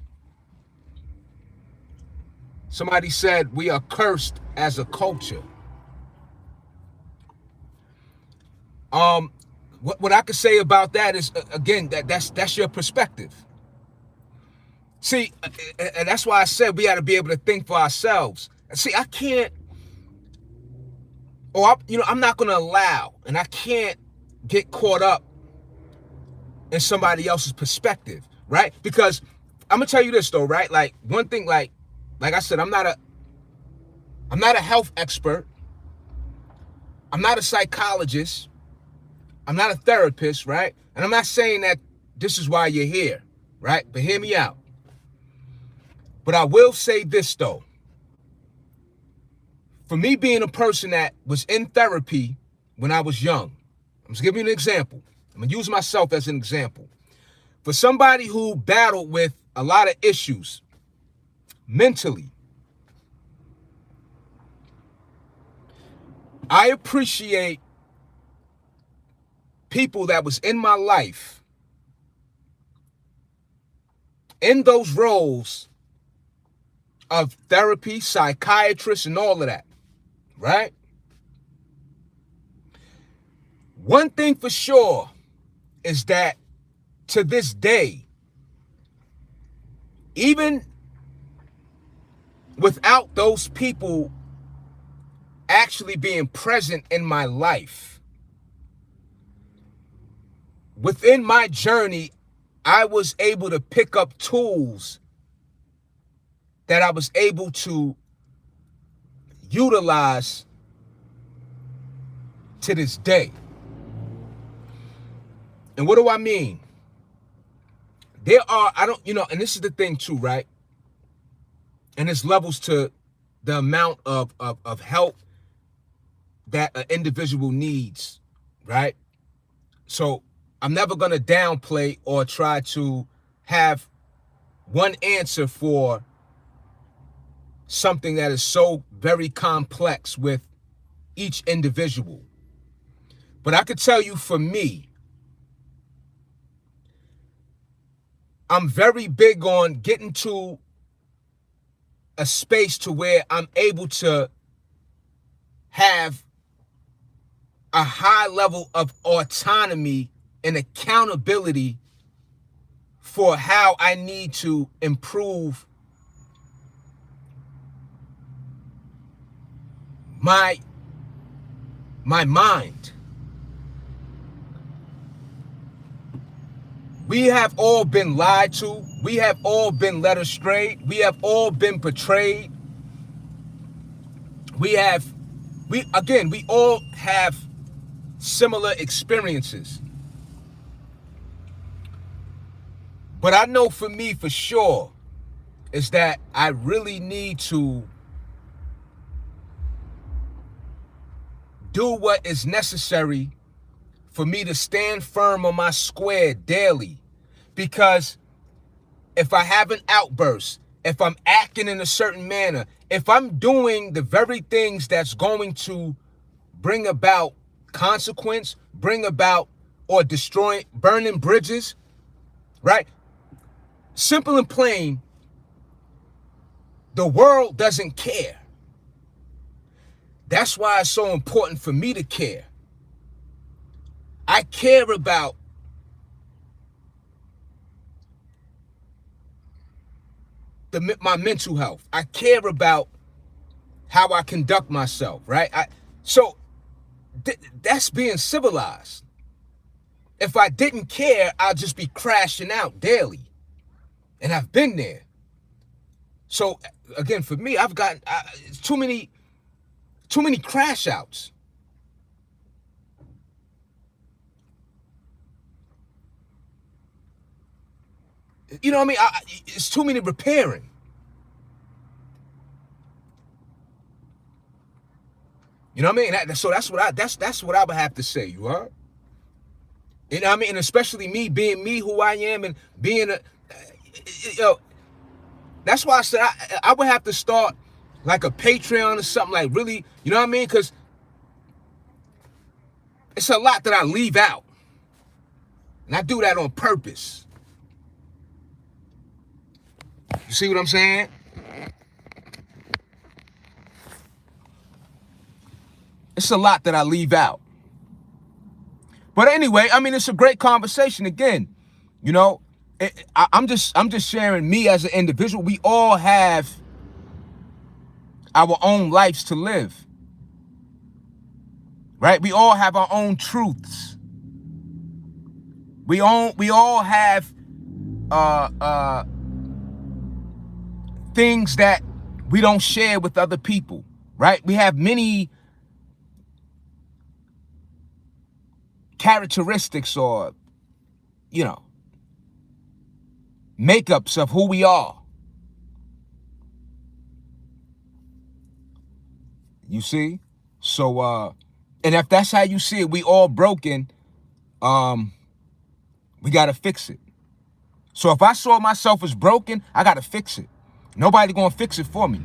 somebody said we are cursed as a culture. What I could say about that is, again, that's your perspective. See, and that's why I said we got to be able to think for ourselves. See, I can't, I'm not going to allow, and I can't get caught up in somebody else's perspective, right? Because I'm gonna tell you this though, right? Like one thing, like I said, I'm not a health expert. I'm not a psychologist. I'm not a therapist, right? And I'm not saying that this is why you're here, right? But hear me out. But I will say this though. For me being a person that was in therapy when I was young, I'm just giving you an example. I'm gonna use myself as an example. For somebody who battled with a lot of issues mentally, I appreciate people that was in my life in those roles of therapy, psychiatrist, and all of that, right? One thing for sure is that to this day, even without those people actually being present in my life, within my journey, I was able to pick up tools that I was able to utilize to this day. And what do I mean? There are, and this is the thing too, right? And there's levels to the amount of help that an individual needs, right? So I'm never going to downplay or try to have one answer for something that is so very complex with each individual. But I could tell you for me, I'm very big on getting to a space to where I'm able to have a high level of autonomy and accountability for how I need to improve my mind. We have all been lied to. We have all been led astray. We have all been betrayed. We all have similar experiences. But I know for me, for sure, is that I really need to do what is necessary for me to stand firm on my square daily. Because if I have an outburst, if I'm acting in a certain manner, if I'm doing the very things that's going to bring about consequence, bring about or destroying, burning bridges, right? Simple and plain, the world doesn't care. That's why it's so important for me to care. I care about my mental health. I care about how I conduct myself, right? So That's being civilized. If I didn't care, I'd just be crashing out daily. And I've been there. So again, for me, I've gotten too many crash outs. You know what I mean? It's too many repairing. You know what I mean? So that's what I would have to say. You heard? You know what I mean? And especially me being me, who I am, and being that's why I said I would have to start like a Patreon or something, like really, you know what I mean? Because it's a lot that I leave out, and I do that on purpose. You see what I'm saying? It's a lot that I leave out. But anyway, I mean, it's a great conversation. Again, you know, I'm just sharing me as an individual. We all have our own lives to live, right? We all have our own truths. We all have things that we don't share with other people, right? We have many characteristics or, you know, makeups of who we are. You see? So, and if that's how you see it, we all broken, we got to fix it. So if I saw myself as broken, I got to fix it. Nobody going to fix it for me.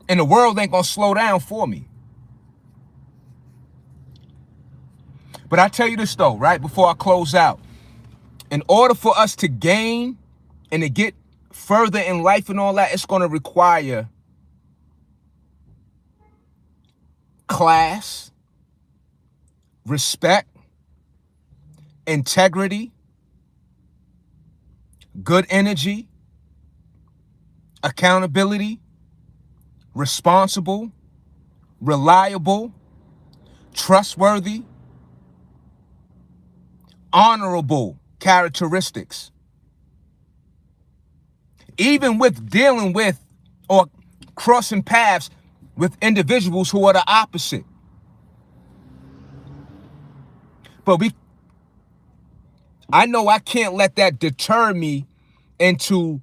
And the world ain't going to slow down for me. But I tell you this though, right before I close out, in order for us to gain and to get further in life and all that, it's going to require class, respect, integrity, good energy, accountability, responsible, reliable, trustworthy, honorable characteristics. Even with dealing with or crossing paths with individuals who are the opposite. But I know I can't let that deter me into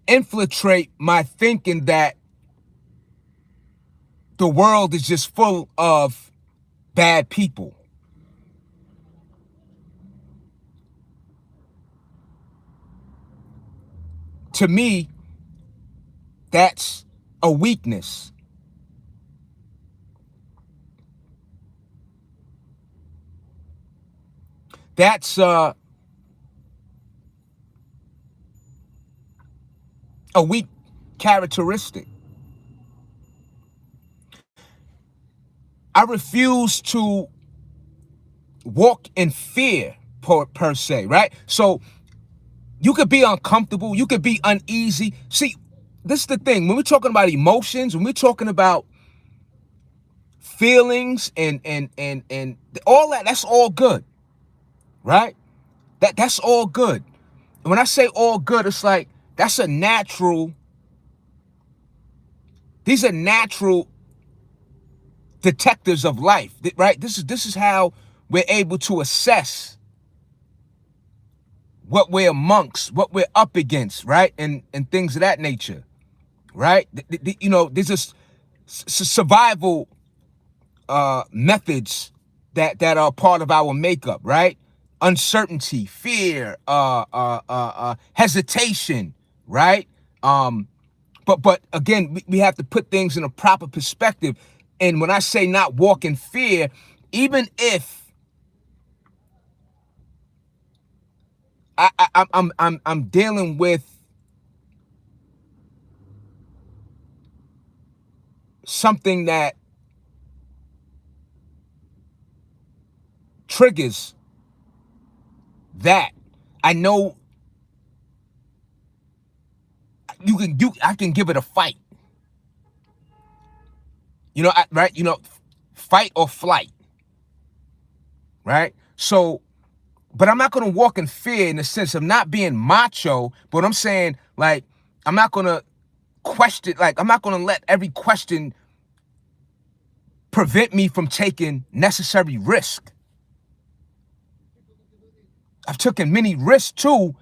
infiltrate my thinking that the world is just full of bad people. To me, that's a weakness. That's a weak characteristic. I refuse to walk in fear per se, right? So you could be uncomfortable, you could be uneasy. See, this is the thing. When we're talking about emotions, when we're talking about feelings and all that, that's all good, right? That's all good. And when I say all good, it's like that's a natural. These are natural detectives of life, right? This is how we're able to assess what we're amongst, what we're up against, right? And things of that nature, right? You know, there's just survival methods that are part of our makeup, right? Uncertainty, fear, hesitation, right? But again, we have to put things in a proper perspective. And when I say not walk in fear, even if I'm dealing with something that triggers that, I know I can give it a fight. Right? Fight or flight. Right? So, but I'm not going to walk in fear in the sense of not being macho, but I'm saying, like, I'm not going to question, like, I'm not going to let every question prevent me from taking necessary risk. I've taken many risks too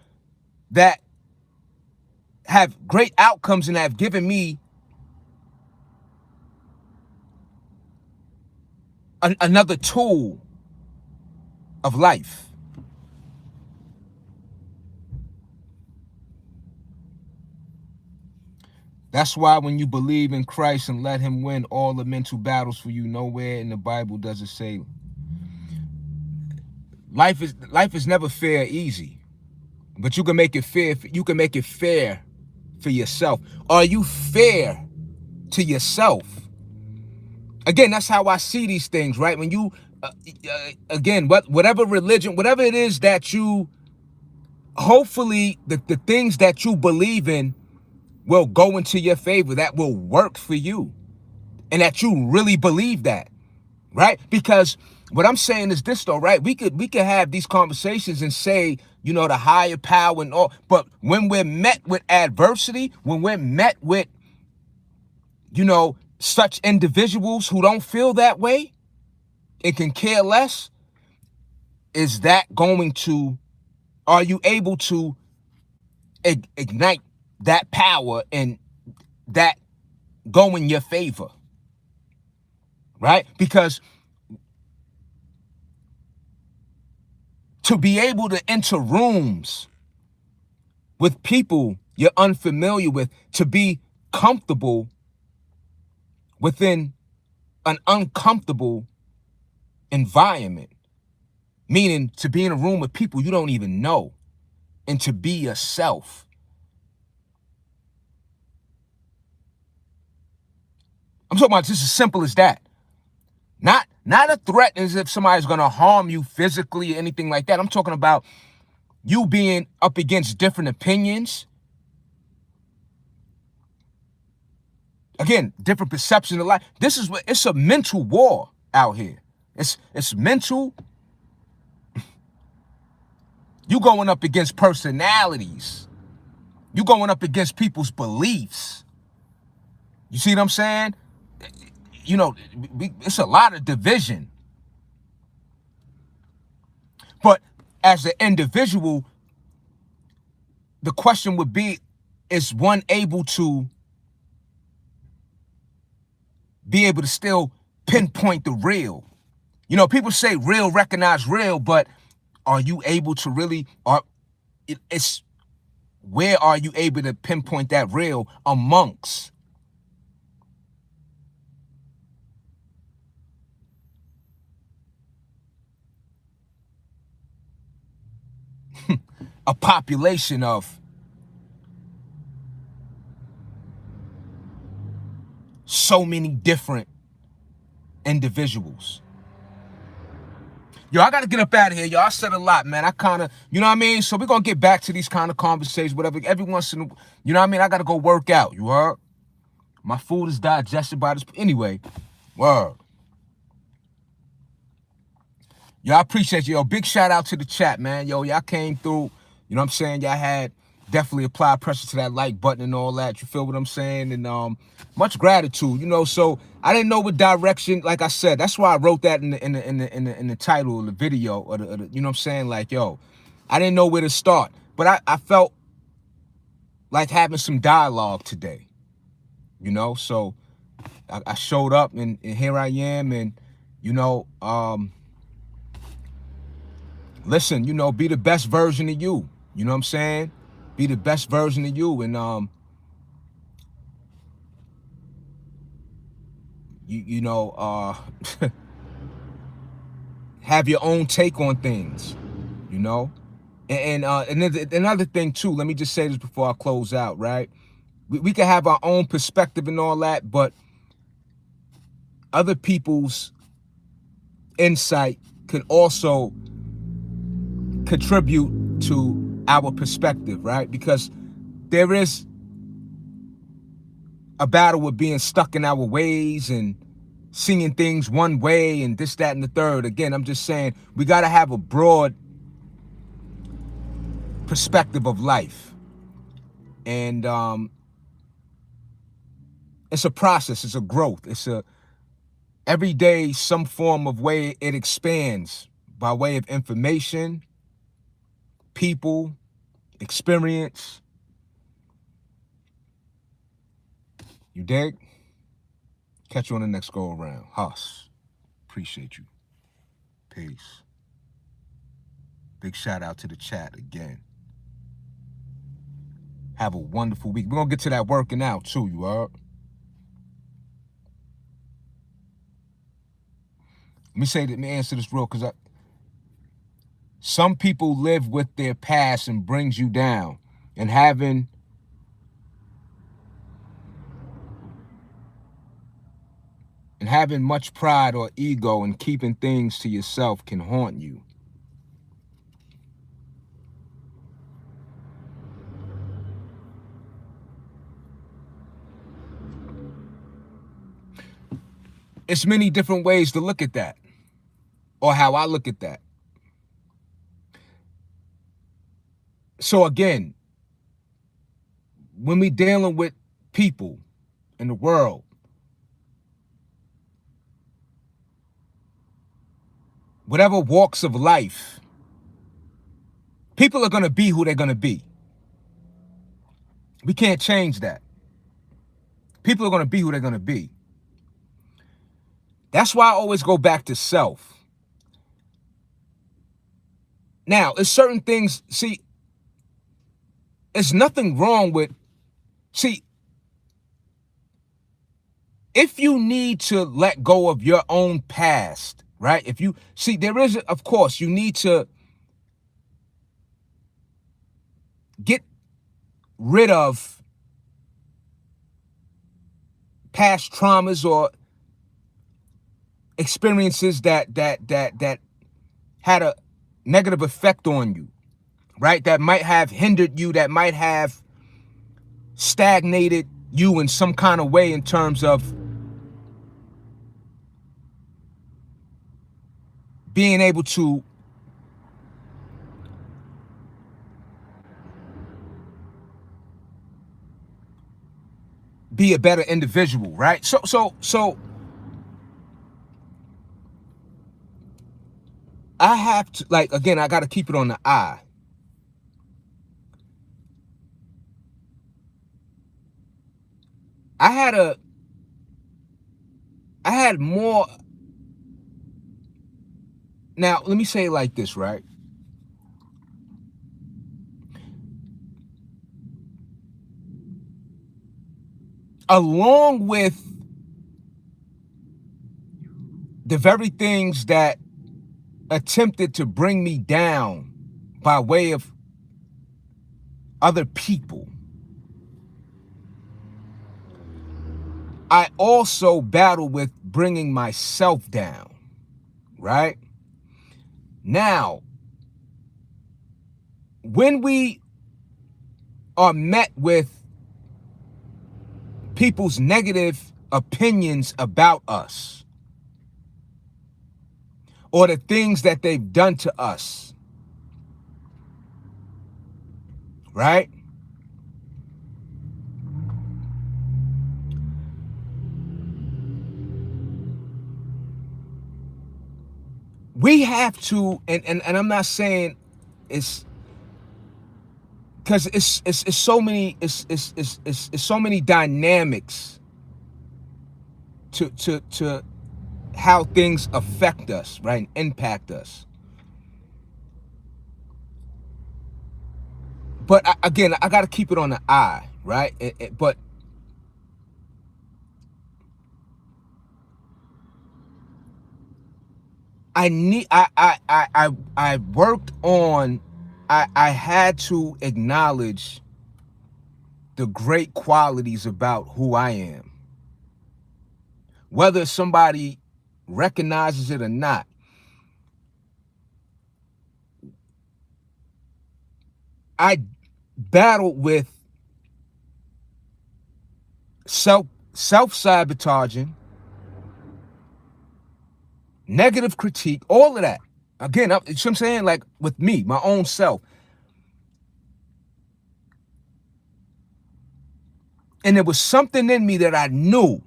that have great outcomes and have given me another tool of life. That's why when you believe in Christ and let him win all the mental battles for you, nowhere in the Bible does it say life is never fair or easy. But you can make it fair. You can make it fair for yourself. Are you fair to yourself? Again, that's how I see these things, right? When you, again, whatever religion, whatever it is that you, hopefully the things that you believe in will go into your favor, that will work for you, and that you really believe that, right? Because what I'm saying is this though, right? We could have these conversations and say, the higher power and all, but when we're met with adversity, when we're met with, such individuals who don't feel that way and can care less, are you able to ignite that power and that go in your favor, right? Because to be able to enter rooms with people you're unfamiliar with, to be comfortable within an uncomfortable environment, meaning to be in a room with people you don't even know, and to be yourself. I'm talking about just as simple as that. Not a threat as if somebody's going to harm you physically or anything like that. I'm talking about you being up against different opinions. Again, different perceptions of life. It's a mental war out here. It's mental. You going up against personalities. You going up against people's beliefs. You see what I'm saying? It's a lot of division. But as an individual, the question would be, is one able to be able to still pinpoint the real? People say real recognize real, but are you able to really, where are you able to pinpoint that real amongst a population of so many different individuals? Yo, I got to get up out of here. Yo, I said a lot, man. I kind of, you know what I mean? So we're going to get back to these kind of conversations, whatever. Every once in a, you know what I mean? I got to go work out. You heard? My food is digested by this. Anyway, word. Yo, I appreciate you. Yo, big shout out to the chat, man. Yo, y'all came through. You know what I'm saying? Y'all had definitely applied pressure to that like button and all that. You feel what I'm saying? And much gratitude. So I didn't know what direction. Like I said, that's why I wrote that in the title of the video. Or the, you know what I'm saying? Like, yo, I didn't know where to start, but I felt like having some dialogue today. So I showed up and here I am, and listen, be the best version of you. You know what I'm saying? Be the best version of you, and have your own take on things. And another thing too. Let me just say this before I close out. Right? We can have our own perspective and all that, but other people's insight can also contribute to our perspective, right? Because there is a battle with being stuck in our ways and seeing things one way and this, that, and the third. Again, I'm just saying we got to have a broad perspective of life. And it's a process, it's a growth, it's a every day some form of way it expands by way of information, people, experience. You dig? Catch you on the next go around. Huss. Appreciate you. Peace. Big shout out to the chat again. Have a wonderful week. We're gonna get to that working out too, you heard? Let me answer this real, because some people live with their past and brings you down. And having much pride or ego and keeping things to yourself can haunt you. It's many different ways to look at that, or how I look at that. So again, when we dealing with people in the world, whatever walks of life, people are going to be who they're going to be. We can't change that. People are going to be who they're going to be. That's why I always go back to self. Now, it's certain things, see, there's nothing wrong with, see, if you need to let go of your own past, right? If you, see, there is, of course, you need to get rid of past traumas or experiences that had a negative effect on you, right? That might have hindered you, that might have stagnated you in some kind of way in terms of being able to be a better individual, right? So I have to, like, again, I got to keep it on the eye. I had more. Now, let me say it like this, right? Along with the very things that attempted to bring me down by way of other people, I also battle with bringing myself down, right? Now, when we are met with people's negative opinions about us or the things that they've done to us, right? We have to, and I'm not saying it's because it's so many, it's so many dynamics to how things affect us, right, and impact us. But again, I got to keep it on the eye, right? But I worked on, I had to acknowledge the great qualities about who I am. Whether somebody recognizes it or not, I battled with self-sabotaging, negative critique, all of that. Again, you know what I'm saying? Like with me, my own self. And there was something in me that I knew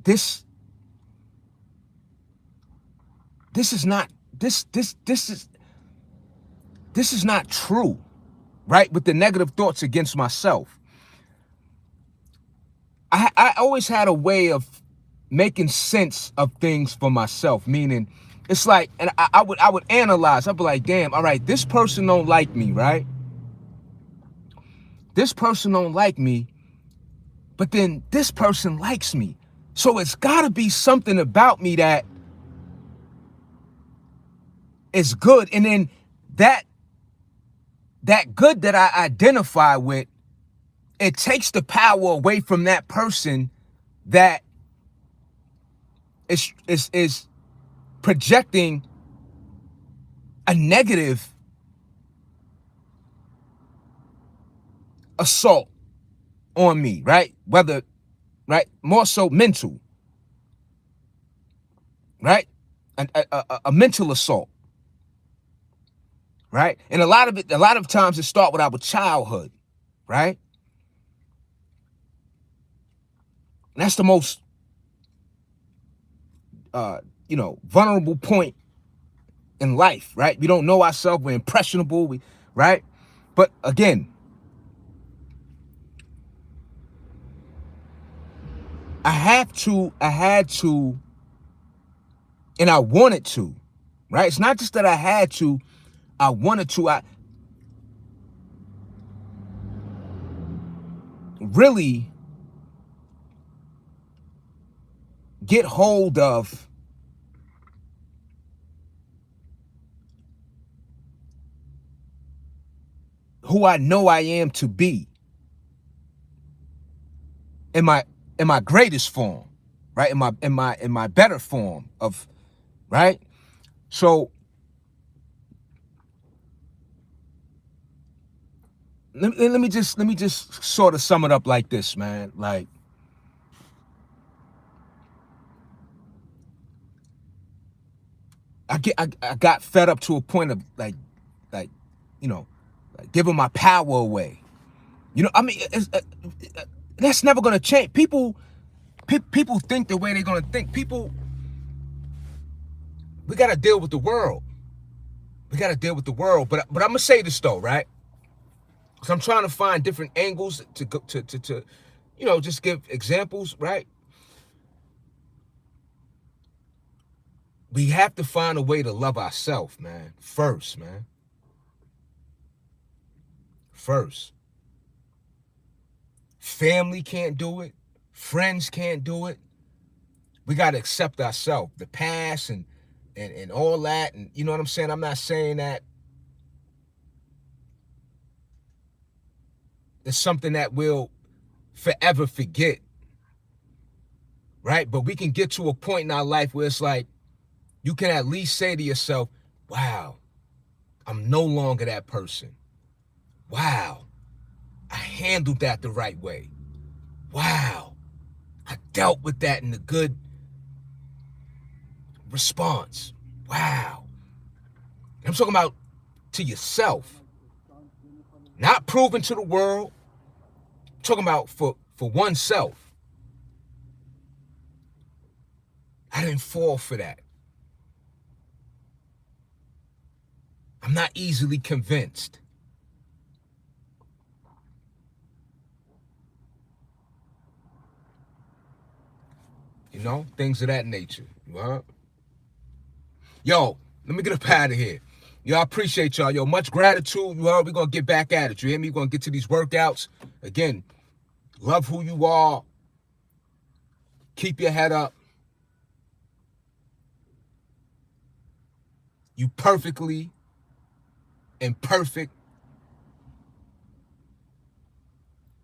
this is not this is not true, right? With the negative thoughts against myself. I always had a way of making sense of things for myself, meaning it's like, and I would analyze. I'd be like, damn, all right, this person don't like me, right? This person don't like me, but then this person likes me. So it's gotta be something about me that is good. And then that good that I identify with, it takes the power away from that person that is projecting a negative assault on me, right? Whether, right, more so mental, right? A mental assault, right? And a lot of times it start with our childhood, right? And that's the most, vulnerable point in life, right? We don't know ourselves. We're impressionable, right? But again, I had to, and I wanted to, right? It's not just that I had to, I wanted to. I really get hold of who I know I am to be in my greatest form, right? In my better form of, right? So let me just sort of sum it up like this, man. Like, I got fed up to a point of like like giving my power away. I mean, that's never gonna change. People think the way they're gonna think. We gotta deal with the world. We gotta deal with the world. But I'm gonna say this though, right? Because I'm trying to find different angles to go to just give examples, right? We have to find a way to love ourselves, man. First, man. First. Family can't do it. Friends can't do it. We got to accept ourselves, the past and all that. And you know what I'm saying? I'm not saying that it's something that we'll forever forget, right? But we can get to a point in our life where it's like, you can at least say to yourself, wow, I'm no longer that person. Wow, I handled that the right way. Wow, I dealt with that in a good response. Wow. I'm talking about to yourself, not proving to the world. I'm talking about for oneself. I didn't fall for that. I'm not easily convinced. Things of that nature. Yo, let me get up out of here. Yo, I appreciate y'all. Yo, much gratitude. We're going to get back at it. You hear me? We're going to get to these workouts. Again, love who you are. Keep your head up. You perfectly imperfect,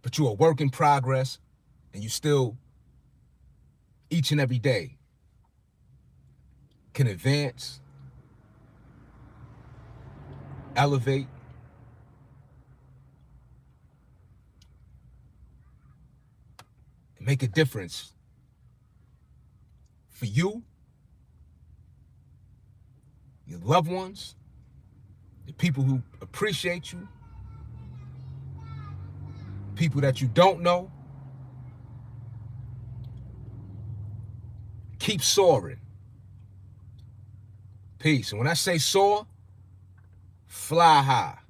but you're a work in progress, and you still, each and every day, can advance elevate, and make a difference for you, your loved ones, the people who appreciate you, people that you don't know. Keep soaring. Peace. And when I say soar, fly high.